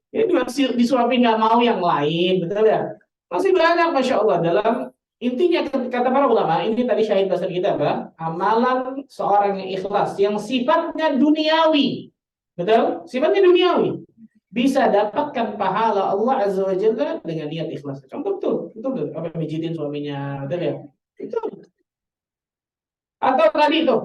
Ini masih disuapin nggak mau yang lain, betul ya? Masih banyak, masya Allah. Dalam intinya kata para ulama, ini tadi syahid bahasa kita apa? Amalan seorang yang ikhlas, yang sifatnya duniawi, betul? Sifatnya duniawi, bisa dapatkan pahala Allah Azza wa Jalla dengan niat ikhlas. Contoh betul, apa mijitin suaminya, betul ya? Itu. Atau tadi itu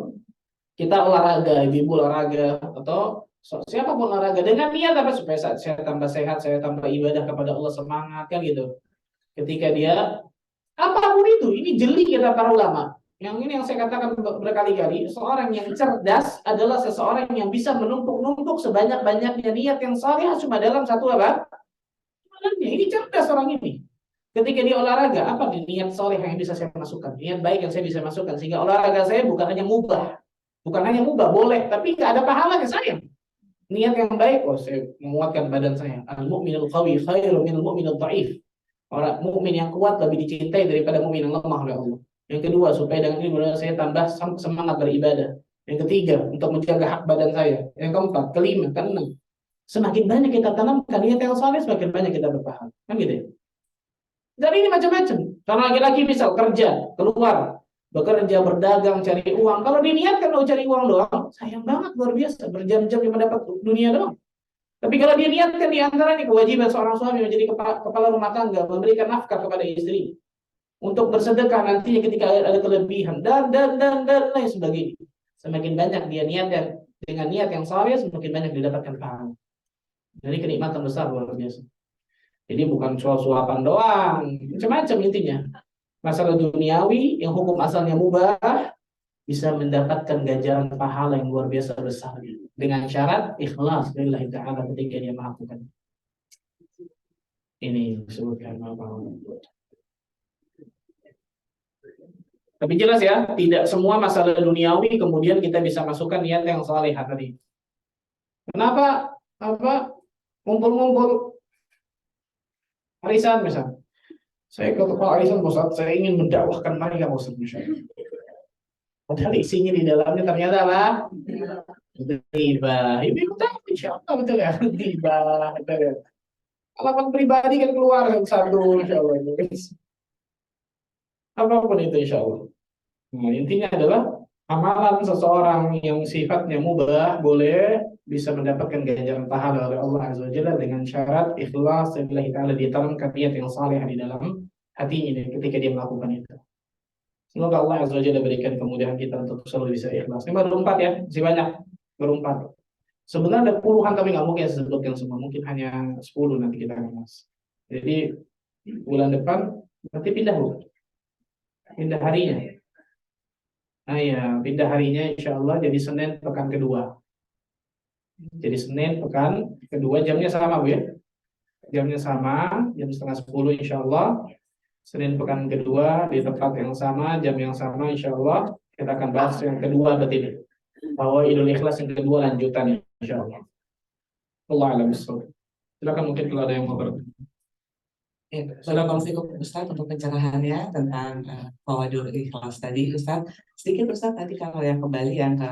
kita olahraga, ibu olahraga atau siapapun olahraga dengan niat apa supaya saya tambah sehat, saya tambah ibadah kepada Allah, semangat kan gitu. Ketika dia apapun itu, ini jeli kita para ulama. Yang ini yang saya katakan berkali-kali, seorang yang cerdas adalah seseorang yang bisa menumpuk-numpuk sebanyak-banyaknya niat yang saleh cuma dalam satu apa? Ini cerdas orang ini. Ketika dia olahraga, apa niat soleh yang bisa saya masukkan? Niat baik yang saya bisa masukkan. Sehingga olahraga saya bukan hanya mubah. Bukan hanya mubah, boleh. Tapi nggak ada pahalanya, sayang. Niat yang baik, saya menguatkan badan saya. Al-mu'minul qawi khairu minal mu'minul dha'if. Orang mukmin yang kuat lebih dicintai daripada mukmin yang lemah oleh Allah. Yang kedua, supaya dengan ini saya tambah semangat beribadah. Yang ketiga, untuk menjaga hak badan saya. Yang keempat, kelima, keenam. Semakin banyak kita tanamkan niat yang soleh, semakin banyak kita berpahala. Kan gitu ya? Dan ini macam-macam. Karena laki-laki misal kerja, keluar, bekerja, berdagang, cari uang. Kalau diniatkan mau cari uang doang, sayang banget, luar biasa. Berjam-jam cuma dapat dunia doang. Tapi kalau dia niatkan di antara ini kewajiban seorang suami menjadi kepala rumah tangga, memberikan nafkah kepada istri, untuk bersedekah nantinya ketika ada kelebihan dan lain sebagainya. Semakin banyak dia niatkan dengan niat yang saleh, semakin banyak didapatkan pahala. Jadi kenikmatan besar luar biasa. Jadi bukan soal suapan doang, macam-macam intinya. Masalah duniawi yang hukum asalnya mubah bisa mendapatkan ganjaran pahala yang luar biasa besar dengan syarat ikhlas lillahi ta'ala ketika dia melakukan. Ini disebutkan apa? Tapi jelas ya, tidak semua masalah duniawi kemudian kita bisa masukkan niat yang saleh tadi. Kenapa? Apa? Ngumpul-ngumpul arisan misalnya. Saya ke tempat arisan, Ustaz, saya ingin mendakwahkan mereka, Ustaz. Padahal isinya di dalamnya ternyata apa? Riba. Ini betul, insya Allah betul ya. Riba. Betul ya. Alamat pribadi kan keluar satu, insya Allah. Apapun itu, insya Allah. Nah, intinya adalah amalan seseorang yang sifatnya mubah boleh bisa mendapatkan ganjaran pahala oleh Allah Azza wa Jalla dengan syarat ikhlas lillahi ta'ala, ditanamkan niat yang saleh di dalam hatinya ketika dia melakukan itu. Semoga Allah Azza wa Jalla berikan kemudahan kita untuk selalu bisa ikhlas. Ini baru 4 ya, masih banyak, baru 4. Sebenarnya ada puluhan tapi nggak mungkin saya sebutkan semua, mungkin hanya 10 nanti kita akan bahas. Jadi bulan depan nanti pindah Bu. Pindah harinya. Nah ya, pindah harinya insya Allah jadi Senin pekan kedua. Jadi Senin pekan kedua, jamnya sama Bu ya. Jamnya sama, jam setengah 10 insya Allah. Senin pekan kedua di tempat yang sama, jam yang sama insya Allah. Kita akan bahas yang kedua berarti ini. Bahwa Idul Ikhlas yang kedua lanjutan insya Allah. Allah alam bisawab. Silakan mungkin kalau ada yang mau bertanya. Ya, barakallahu fikum Ustaz untuk pencerahannya tentang Fawaidul Ikhlas tadi Ustaz. Sedikit Ustaz tadi kalau yang kembali yang ke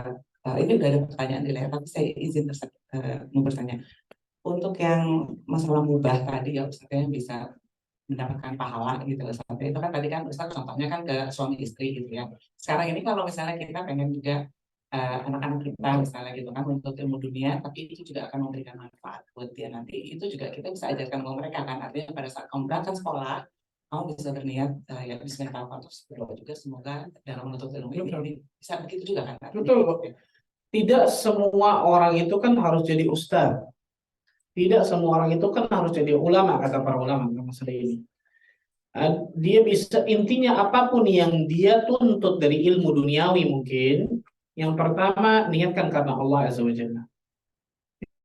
ini udah ada pertanyaan di layar tapi saya izin Ustaz mau bertanya. Untuk yang masalah mubah tadi ya Ustaz yang bisa mendapatkan pahala gitu Ustaz. Itu kan tadi kan Ustaz contohnya kan ke suami istri gitu ya. Sekarang ini kalau misalnya kita pengen juga anak-anak kita misalnya gitu kan untuk ilmu dunia, tapi itu juga akan memberikan manfaat buat dia nanti. Itu juga kita bisa ajarkan ke mereka kan, artinya pada saat kamu berangkat sekolah, kamu bisa berniat ya Bismillah terus berdoa juga semoga dalam menuntut ilmu ini bisa begitu juga kan? Betul. Tidak semua orang itu kan harus jadi ustaz. Tidak semua orang itu kan harus jadi ulama, kata para ulama dalam masalah ini. Dia bisa, intinya apapun yang dia tuntut dari ilmu duniawi mungkin, yang pertama niatkan karena Allah Azza wa Jalla.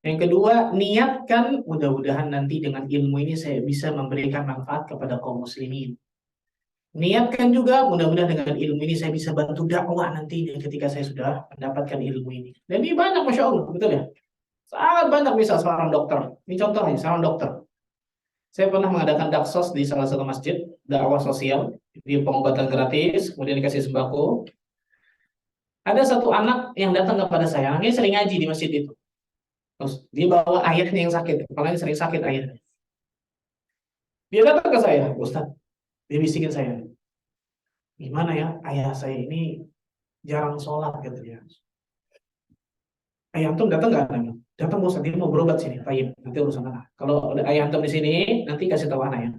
Yang kedua, niatkan mudah-mudahan nanti dengan ilmu ini saya bisa memberikan manfaat kepada kaum muslimin. Niatkan juga mudah-mudahan dengan ilmu ini saya bisa bantu dakwah nanti ketika saya sudah mendapatkan ilmu ini. Dan ini banyak, Masya Allah, betul ya? Sangat banyak, misal seorang dokter. Ini contohnya, seorang dokter. Saya pernah mengadakan daksos di salah satu masjid, dakwah sosial, di pengobatan gratis, kemudian dikasih sembako. Ada satu anak yang datang kepada saya, anaknya sering ngaji di masjid itu. Terus dia bawa ayahnya yang sakit, kepalanya sering sakit ayahnya. Dia datang ke saya, Ustaz, dia bisikin saya, gimana ya, ayah saya ini jarang sholat gitu ya. Ayah antum datang nggak? Datang Ustaz, dia mau berobat sini. Baik, nanti urusan anak. Kalau ada ayah antum di sini, nanti kasih tahu anak ya.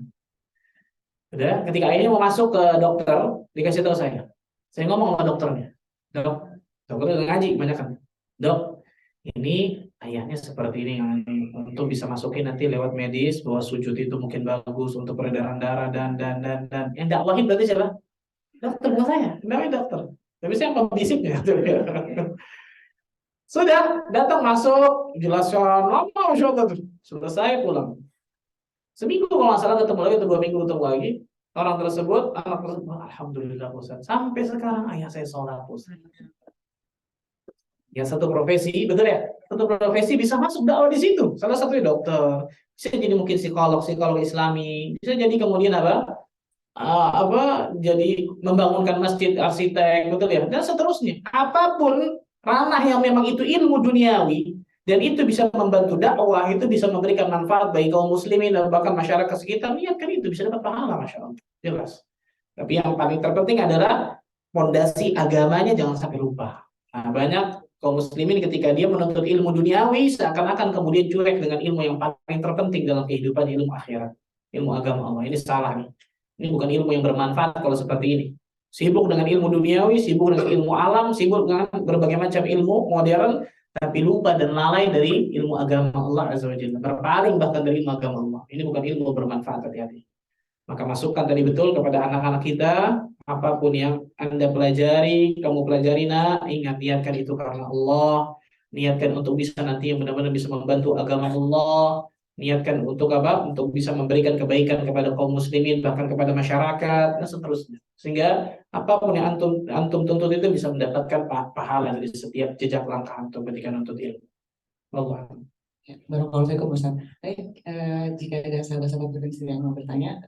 Udah, ketika ayahnya mau masuk ke dokter, dikasih tahu saya. Saya ngomong sama dokternya, dok, dokter udah ngaji banyak kan. Dok, ini ayahnya seperti ini, yang untuk bisa masukin nanti lewat medis bahwa sujud itu mungkin bagus untuk peredaran darah dan. Yang dakwahin berarti siapa? Dokter, bukan saya. Namanya dokter. Tapi saya pembisiknya. Sudah, datang masuk, jelaskan, lama Masya Allah tuh. Selesai pulang. Seminggu kalau nggak salah ketemu lagi, atau 2 minggu ketemu lagi. Orang tersebut, anak tersebut, alhamdulillah Ustaz. Sampai sekarang ayah saya sholat Ustaz. Ya satu profesi, betul ya? Satu profesi bisa masuk dakwah di situ. Salah satunya dokter, bisa jadi mungkin psikolog Islami, bisa jadi kemudian jadi membangunkan masjid, arsitek, betul ya? Dan seterusnya. Apapun ranah yang memang itu ilmu duniawi, Dan itu bisa membantu dakwah, itu bisa memberikan manfaat bagi kaum muslimin dan bahkan masyarakat sekitar. Lihat kan itu bisa dapat pahala, masya Allah, jelas. Tapi yang paling terpenting adalah fondasi agamanya jangan sampai lupa. Nah, banyak kaum muslimin ketika dia menuntut ilmu duniawi seakan-akan kemudian cuek dengan ilmu yang paling terpenting dalam kehidupan, ilmu akhirat, ilmu agama Allah. Ini salah nih. Ini bukan ilmu yang bermanfaat kalau seperti ini. Sibuk dengan ilmu duniawi, sibuk dengan ilmu alam, sibuk dengan berbagai macam ilmu modern, tapi lupa dan lalai dari ilmu agama Allah Azza wa Jalla. Berpaling bahkan dari ilmu agama Allah. Ini bukan ilmu bermanfaat, hati-hati. Maka masukkan tadi betul kepada anak-anak kita, apapun yang Anda pelajari, kamu pelajari nak, ingat niatkan itu karena Allah, niatkan untuk bisa nanti yang benar-benar bisa membantu agama Allah, niatkan untuk apa? Untuk bisa memberikan kebaikan kepada kaum muslimin, bahkan kepada masyarakat, dan seterusnya. Sehingga apapun yang antum tuntut itu bisa mendapatkan pahala dari setiap jejak langkah antum ketika menuntut ilmu. Allah. Ya, barakallahu fiikum Ustaz. Baik, jika ada sahabat-sahabat berpikir yang mau bertanya,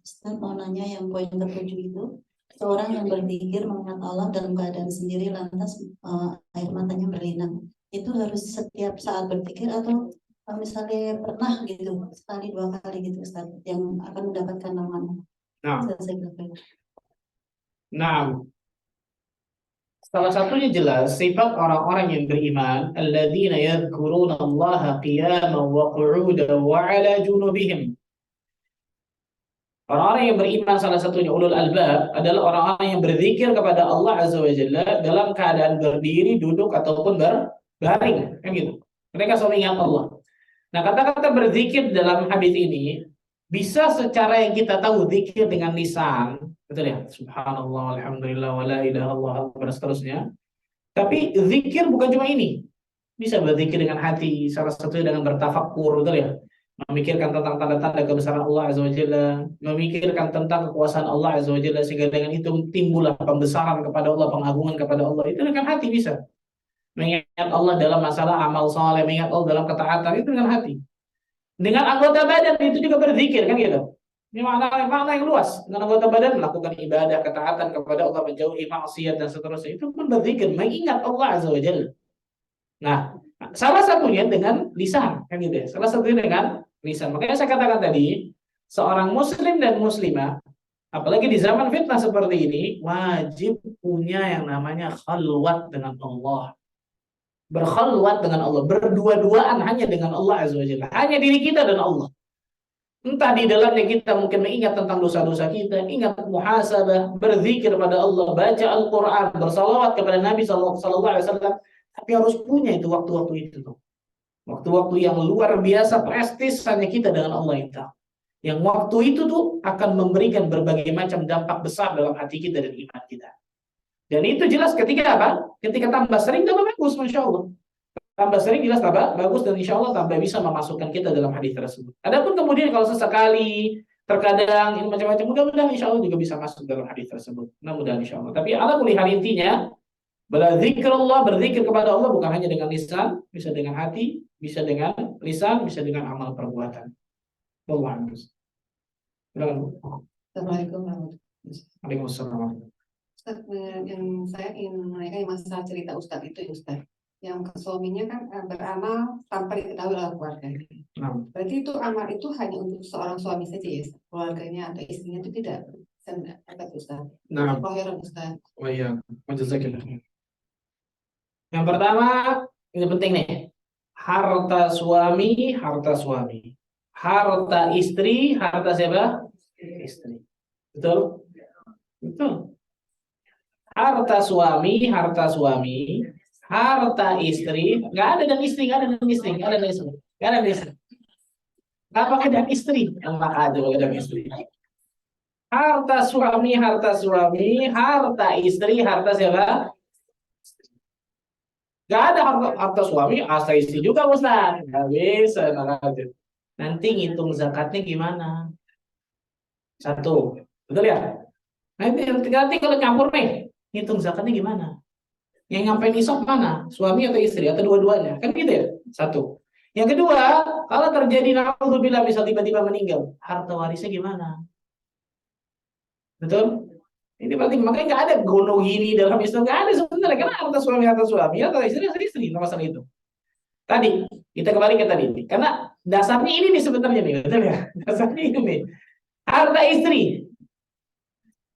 Ustaz mau nanya yang poin ketujuh itu, seorang yang berzikir mengingat Allah dalam keadaan sendiri lantas air matanya berlinang, itu harus setiap saat berzikir atau misalnya pernah gitu sekali dua kali gitu Ustaz yang akan mendapatkan naungan? Nah, Selesai berpikir. nah, salah satunya jelas sifat orang-orang yang beriman, alladzina yadhkuruna Allah qiyaman wa qu'udan wa 'ala junubihim. Orang-orang yang beriman salah satunya ulul albab adalah orang-orang yang berzikir kepada Allah Azza wa Jalla dalam keadaan berdiri, duduk ataupun berbaring, kan gitu. Mereka selalu ingat Allah. Nah, kata-kata berzikir dalam hadis ini bisa secara yang kita tahu zikir dengan lisan, betul ya? Subhanallah, alhamdulillah, wa la ilaha illallah, dan seterusnya. Tapi zikir bukan cuma ini. Bisa berzikir dengan hati, salah satunya dengan bertafakkur, betul ya? Memikirkan tentang tanda-tanda kebesaran Allah Azza wa Jalla, memikirkan tentang kekuasaan Allah Azza wa Jalla, sehingga dengan itu timbullah pembesaran kepada Allah, pengagungan kepada Allah. Itu dengan hati bisa. Mengingat Allah dalam masalah amal soleh, mengingat Allah dalam ketaatan, itu dengan hati. Dengan anggota badan itu juga berzikir, kan gitu. Ini makna yang luas. Dengan anggota badan melakukan ibadah, ketaatan kepada Allah, menjauhi maksiat dan seterusnya. Itu pun berzikir, mengingat Allah Azza wa Jalla. Nah, salah satunya dengan lisan, kan gitu ya. Salah satunya dengan lisan. Makanya saya katakan tadi, seorang muslim dan muslimah, apalagi di zaman fitnah seperti ini, wajib punya yang namanya khalwat dengan Allah. Berkhalwat dengan Allah, berdua-duaan hanya dengan Allah Azza wa Jalla. Hanya diri kita dan Allah. Entah di dalamnya kita mungkin mengingat tentang dosa-dosa kita, ingat muhasabah, berzikir pada Allah, baca Al-Quran, bersalawat kepada Nabi SAW. Tapi harus punya itu waktu-waktu itu tuh. Waktu-waktu yang luar biasa prestis hanya kita dengan Allah itu. Yang waktu itu tuh akan memberikan berbagai macam dampak besar dalam hati kita dan iman kita. Dan itu jelas ketika apa? Ketika tambah sering tambah bagus, Masya Allah. Tambah sering jelas tambah bagus dan insya Allah tambah bisa memasukkan kita dalam hadis tersebut. Adapun kemudian kalau sesekali terkadang ini macam-macam, mudah-mudahan insya Allah juga bisa masuk dalam hadis tersebut. Mudah-mudahan insya Allah. Tapi ala kulli hal intinya, berzikirullah, berzikir kepada Allah bukan hanya dengan lisan, bisa dengan hati, bisa dengan lisan, bisa dengan amal perbuatan. Wallahu a'lam. Assalamualaikum warahmatullahi wabarakatuh. Waalaikumsalam. Ustaz, yang saya ingin menanyakan masalah cerita Ustaz itu ya Ustaz, yang suaminya kan beramal tanpa diketahui oleh keluarga. Nah, Berarti itu amal itu hanya untuk seorang suami saja ya, Ustaz? Keluarganya atau istrinya itu tidak dapat Ustaz. nah, Khairan Ustaz. oh iya, jazakallah. Yang pertama, ini penting nih. Harta suami, harta suami. Harta istri, harta siapa? Istri. Betul? Betul. Harta suami, harta suami. Harta istri. Nggak ada dan istri, nggak ada dan istri, nggak ada dan istri. Nggak ada dan istri. Nggak pakai dan istri. Enak aja pakai dan istri. Harta suami, harta suami. Harta istri, harta siapa? Gak ada harta suami, harta istri juga, Ustaz. Gak bisa, nanti ngitung zakatnya gimana? Satu, betul ya? Nanti kalau nyampur nih, ngitung zakatnya gimana? Yang nyampein nisab mana? Suami atau istri atau dua-duanya? Kan gitu ya? Satu. Yang kedua, kalau terjadi naudzubillah bisa tiba-tiba meninggal, harta warisnya gimana? Betul? Ini penting, makanya nggak ada gonogini dalam Islam, nggak ada sebenarnya. Karena harta suami, harta istri, masalah itu. Tadi kita kembali ke tadi, karena dasarnya ini nih sebenarnya nih, betul ya? Dasarnya ini nih. Harta istri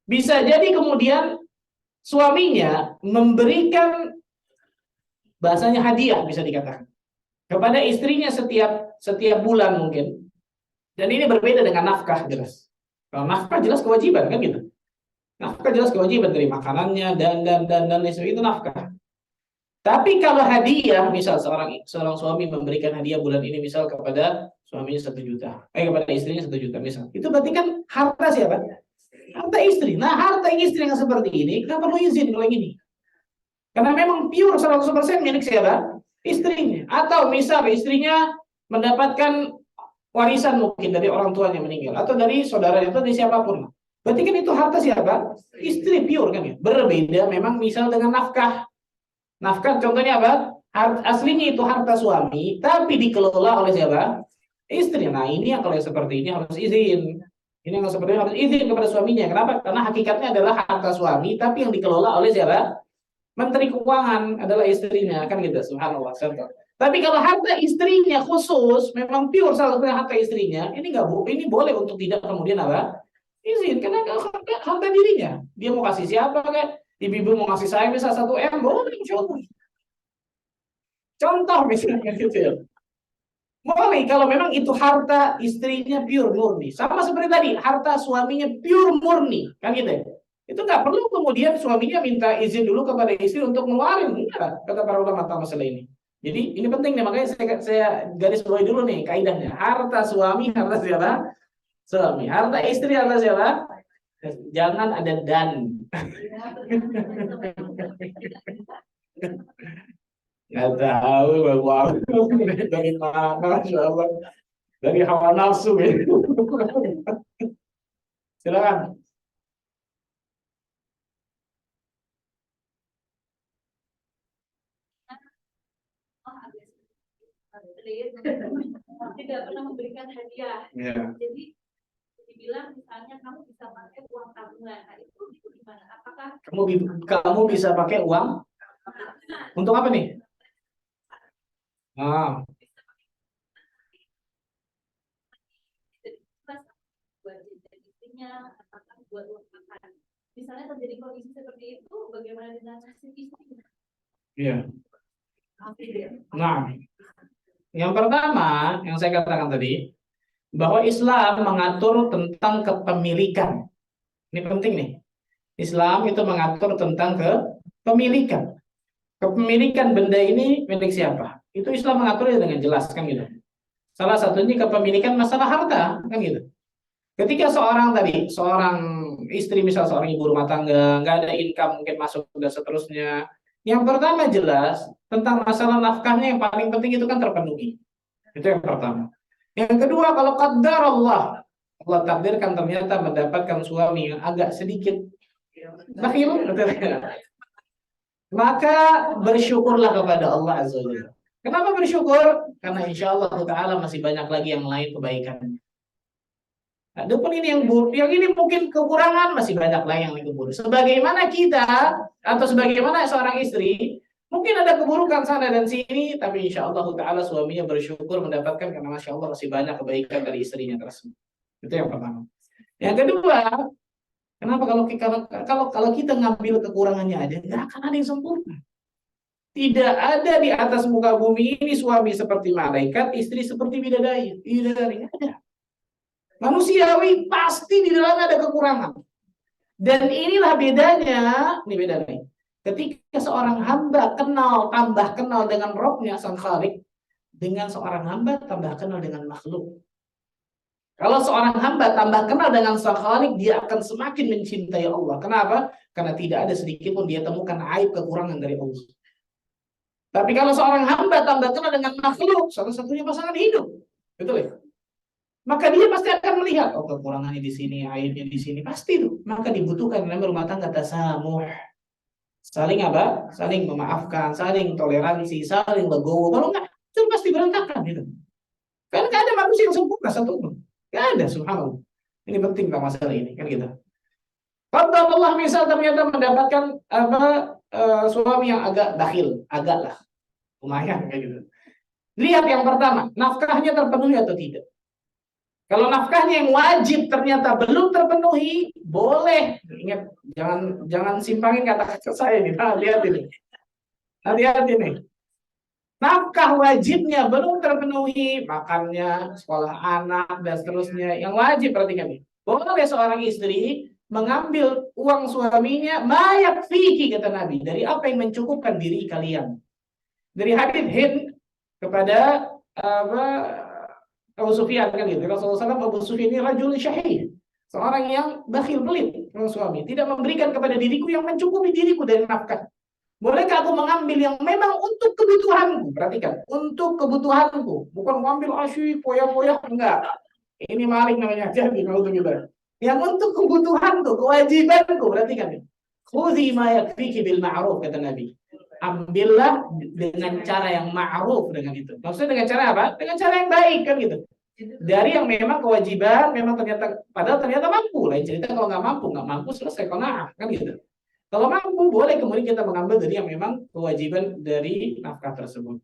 bisa jadi kemudian suaminya memberikan bahasanya hadiah bisa dikatakan kepada istrinya setiap bulan mungkin. Dan ini berbeda dengan nafkah jelas. Kalau nafkah jelas kewajiban kan gitu. Nafkah jelas kewajiban dari makanannya dan itu nafkah. Tapi kalau hadiah, misal seorang suami memberikan hadiah bulan ini misal kepada suaminya 1 juta, kepada istrinya 1 juta misal, itu berarti kan harta siapa? Harta istri. Nah, harta istri yang seperti ini kita perlu izin kalau yang ini. Karena memang pure 100% milik siapa? Istrinya. Atau misal istrinya mendapatkan warisan mungkin dari orang tuanya meninggal atau dari saudaranya atau dari siapapun. Berarti kan itu harta siapa? Istri pure kan ya. Berbeda memang misal dengan nafkah. Nafkah contohnya apa? Aslinya itu harta suami, tapi dikelola oleh siapa? Istri. Nah ini yang kalau yang seperti ini harus izin. Ini yang seperti ini harus izin kepada suaminya. Kenapa? Karena hakikatnya adalah harta suami, tapi yang dikelola oleh siapa? Menteri Keuangan adalah istrinya, kan gitu. Subhanallah. Contoh. Tapi kalau harta istrinya khusus, memang pure salah satu harta istrinya, ini nggak ini boleh untuk tidak kemudian apa? Izin, karena harta dirinya. Dia mau kasih siapa kan? Ibu-ibu mau kasih saya misal 1 M, boleh insya Allah. Contoh misalnya gitu ya. Boleh kalau memang itu harta istrinya pure murni. Sama seperti tadi, harta suaminya pure murni, kan gitu ya. Itu nggak perlu kemudian suaminya minta izin dulu kepada istri untuk ngeluarin. Enggak, kata para ulama tentang masalah ini. Jadi ini penting nih, makanya saya garis bawahi dulu nih kaidahnya. Harta suami, harta siapa? Suami. Harta istri, harta siapa? Jangan ada dan. Nggak tahu dari mana, Masya Allah. Dari hawa nafsu. Silakan. Tidak pernah memberikan hadiah. Ya. Jadi dibilang misalnya kamu bisa pakai uang tabungan. Nah, itu gimana? Apakah Kamu bisa pakai uang untuk apa nih? Ah, buat jajan istrinya, apakah buat uang makan? Misalnya terjadi kondisi seperti itu, bagaimana dengan nasib istrinya? iya. Nah, yang pertama yang saya katakan tadi, bahwa Islam mengatur tentang kepemilikan. Ini penting nih. Islam itu mengatur tentang kepemilikan. Kepemilikan benda ini milik siapa? Itu Islam mengaturnya dengan jelas kan gitu. Salah satunya kepemilikan masalah harta kan gitu. Ketika seorang istri misal seorang ibu rumah tangga, nggak ada income mungkin masuk dan seterusnya. Yang pertama jelas tentang masalah nafkahnya yang paling penting itu kan terpenuhi. Itu yang pertama. Yang kedua, kalau qadar Allah takdirkan ternyata mendapatkan suami yang agak sedikit bakhil, maka bersyukurlah kepada Allah Azza wa Jalla. Kenapa bersyukur? Karena insya Allah Ta'ala masih banyak lagi yang lain kebaikan. Adapun ini yang buruk, yang ini mungkin kekurangan, masih banyak lagi yang buruk. Sebagaimana kita atau sebagaimana seorang istri, mungkin ada keburukan sana dan sini, tapi insya Allah Ta'ala suaminya bersyukur mendapatkan karena Masya Allah masih banyak kebaikan dari istrinya tersebut. Itu yang pertama. Yang kedua, kenapa kalau kita ngambil kekurangannya aja, nggak akan ada yang sempurna. Tidak ada di atas muka bumi ini suami seperti malaikat, istri seperti bidadari. Nggak ada. Manusiawi pasti di dalamnya ada kekurangan. Dan inilah bedanya, ini bedanya. Ketika seorang hamba tambah kenal dengan Robnya sang Khalik, dengan seorang hamba tambah kenal dengan makhluk. Kalau seorang hamba tambah kenal dengan sang Khalik, dia akan semakin mencintai Allah. Kenapa? Karena tidak ada sedikit pun dia temukan aib kekurangan dari Allah. Tapi kalau seorang hamba tambah kenal dengan makhluk, satu-satunya pasangan hidup, betul ya? Maka dia pasti akan melihat, oh kekurangannya di sini, aibnya di sini, pasti tuh. Maka dibutuhkan dalam rumah tangga tasamuh. Saling apa? Saling memaafkan, saling toleransi, saling legowo. Kalau enggak, itu pasti berantakan gitu. Karena nggak ada manusia yang sempurna satu pun. Nggak ada, subhanallah. Ini penting tentang masalah ini, kan gitu. Allah misal ternyata mendapatkan suami yang agak bakhil, agak lah, lumayan kayak gitu. Lihat yang pertama, nafkahnya terpenuhi atau tidak. Kalau nafkahnya yang wajib ternyata belum terpenuhi, boleh. Ingat, jangan simpangin kata-kata saya nih. Nah, lihat ini. Hati-hati nih. Nafkah wajibnya belum terpenuhi, makannya, sekolah anak, dan seterusnya. Yang wajib, perhatikan nih. Boleh seorang istri mengambil uang suaminya, mayak fikih, kata Nabi. Dari apa yang mencukupkan diri kalian. Dari hadits Hind kepada Abu Sufyan kan gitu. Rasulullah SAW, Abu Sufyan ini rajul syahih, seorang yang bakhil pelit, suami tidak memberikan kepada diriku yang mencukupi diriku dari nafkah. Bolehkah aku mengambil yang memang untuk kebutuhanku? Perhatikan, untuk kebutuhanku, bukan mengambil asyik, poya-poya, enggak. Ini maling namanya, jadi kalau kita. Yang untuk kebutuhanku, kewajibanku, perhatikan. Khudhi ma yakfiki bil ma'ruf, kata Nabi. Ambillah dengan cara yang ma'ruf dengan itu. Maksudnya dengan cara apa? Dengan cara yang baik kan gitu. Dari yang memang kewajiban, memang ternyata padahal ternyata mampu. Lain cerita kalau nggak mampu selesai qanaah kan gitu. Kalau mampu boleh kemudian kita mengambil dari yang memang kewajiban dari nafkah tersebut.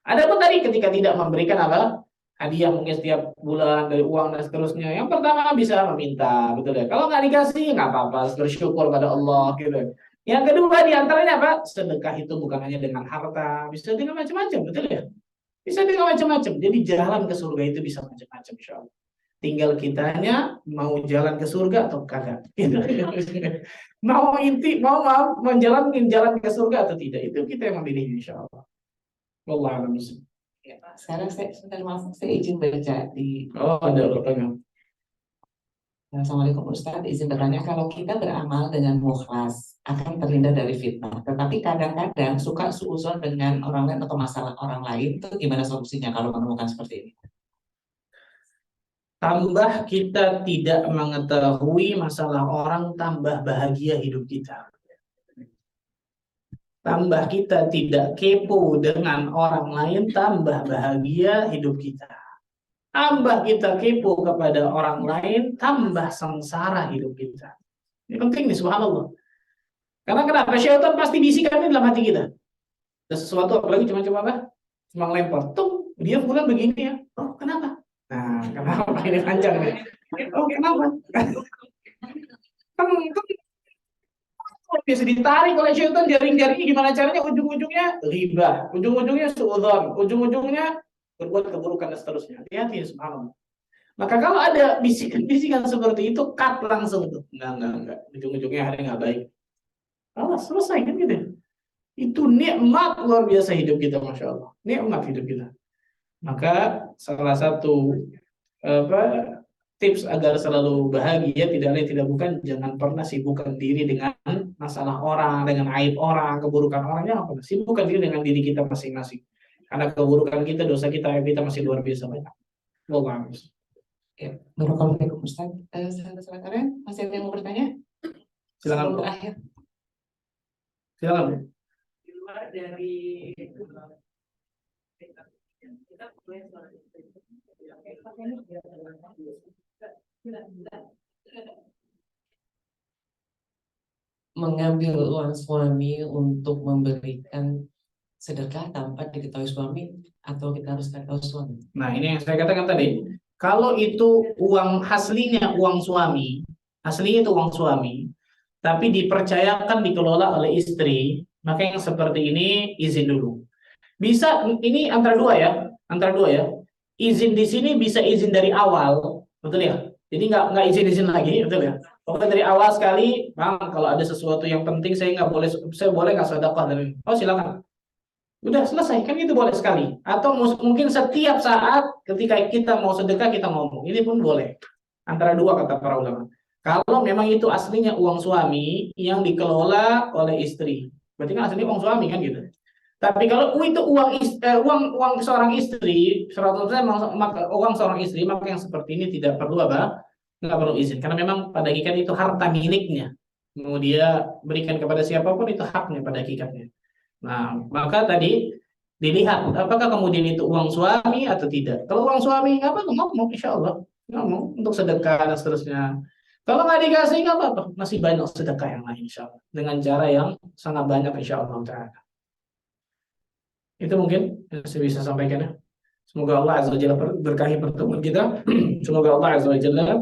Adapun tadi ketika tidak memberikan apa? Hadiah mungkin setiap bulan dari uang dan seterusnya. Yang pertama bisa meminta, betul ya. Kalau nggak dikasih nggak apa-apa, bersyukur pada Allah gitu. Yang kedua diantaranya apa? Sedekah itu bukan hanya dengan harta, bisa dengan macam-macam, betul ya? Bisa dengan macam-macam. Jadi jalan ke surga itu bisa macam-macam, insya Allah. Tinggal kitanya mau jalan ke surga atau kagak. mau menjalankan jalan ke surga atau tidak, itu kita yang memilih, insya Allah. Wallahu a'lam. Ya, Pak. Sekarang sebentar maaf, saya izin baca di. Oh, ada pertanyaan. Assalamualaikum Ustaz, izin bertanya, kalau kita beramal dengan mukhlas akan terhindar dari fitnah, tetapi kadang-kadang suka suuzon dengan orang lain atau masalah orang lain, itu gimana solusinya kalau menemukan seperti ini? Tambah kita tidak mengetahui masalah orang, tambah bahagia hidup kita. Tambah kita tidak kepo dengan orang lain, tambah bahagia hidup kita. Tambah kita kepo kepada orang lain, tambah sengsara hidup kita. Ini penting nih, subhanallah. Karena kenapa? Syaitan pasti bisikan di dalam hati kita. Ada sesuatu, apalagi cuma apa? Cuma lempar. Tuh, dia bulan begini ya. Oh, kenapa? Nah, kenapa? Ini panjang nih. Oh, kenapa? Kan biasa ditarik oleh syaitan, jaring-jaringnya gimana caranya? Ujung-ujungnya riba, ujung-ujungnya suudzon, ujung-ujungnya berbuat keburukan dan seterusnya. Hati-hati, subhanallah. Maka kalau ada bisikan-bisikan seperti itu, cut langsung tuh. Enggak. Ujung-ujungnya hari nggak baik. Allah selesai kan gitu. Itu nikmat luar biasa hidup kita, masya Allah. Nikmat hidup kita. Maka salah satu tips agar selalu bahagia tidak lain tidak bukan, jangan pernah sibukkan diri dengan masalah orang, dengan aib orang, keburukan orang. Jangan pernah sibukkan diri dengan diri kita masing-masing. Karena keburukan kita, dosa kita, aib kita masih luar biasa banyak. Wallahu a'lam. Ya, Barakallahu Ustaz. Silakan, masih ada yang mau bertanya? Silakan. Terakhir. Silakan. Di luar dari kita mengambil uang suami untuk memberikan sedekah tanpa diketahui suami, atau kita harus tahu suami? Nah, ini yang saya katakan tadi. Kalau itu uang aslinya uang suami, aslinya itu uang suami, tapi dipercayakan dikelola oleh istri, maka yang seperti ini izin dulu. Bisa ini antara dua ya. Izin di sini bisa izin dari awal, betul ya? Jadi nggak izin lagi, betul ya? Pokoknya dari awal sekali, Bang, kalau ada sesuatu yang penting saya boleh nggak sedekah dari. Oh, silakan. Udah selesai, kan itu boleh sekali. Atau mungkin setiap saat ketika kita mau sedekah kita ngomong, ini pun boleh. Antara dua kata para ulama. Kalau memang itu aslinya uang suami yang dikelola oleh istri, berarti kan aslinya uang suami kan gitu. Tapi kalau itu uang seorang istri, 100% uang seorang istri, maka yang seperti ini tidak perlu nggak perlu izin, karena memang pada hakikat itu harta miliknya. Mau dia berikan kepada siapapun itu haknya pada hakikatnya. Nah, maka tadi dilihat apakah kemudian itu uang suami atau tidak. Kalau uang suami nggak apa-apa, ngomong, insya Allah ngomong untuk sedekah dan seterusnya. Kalau nggak dikasih nggak apa-apa, masih banyak sedekah yang lain insya Allah. Dengan cara yang sangat banyak insya Allah Ta'ala. Itu mungkin yang saya bisa sampaikan ya. Semoga Allah Azza wa Jalla berkahi pertemuan kita. Semoga Allah Azza wa Jalla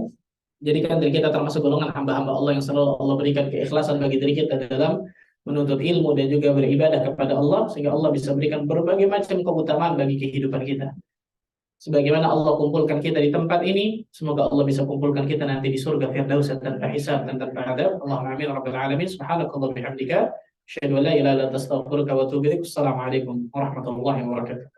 jadikan diri kita termasuk golongan hamba-hamba Allah yang selalu Allah berikan keikhlasan bagi diri kita dalam menuntut ilmu dan juga beribadah kepada Allah, sehingga Allah bisa berikan berbagai macam keutamaan bagi kehidupan kita. Sebagaimana Allah kumpulkan kita di tempat ini, semoga Allah bisa kumpulkan kita nanti di surga Firdaus tanpa hisab dan tanpa adab. Allahumma amin rabbal alamin. Subhanakallah bihamdika, asyhadu an la ilaha illa anta astaghfiruka wa atubu ilaik. Assalamualaikum warahmatullahi wabarakatuh.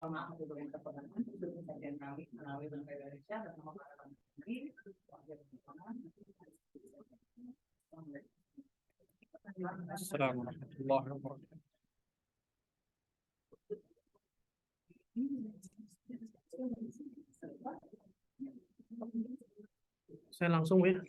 Maaf untuk yang terpengaruh untuk sajian kami melalui Bank Indonesia dan nomor kami. Assalamualaikum warahmatullahi wabarakatuh. Saya langsung ya.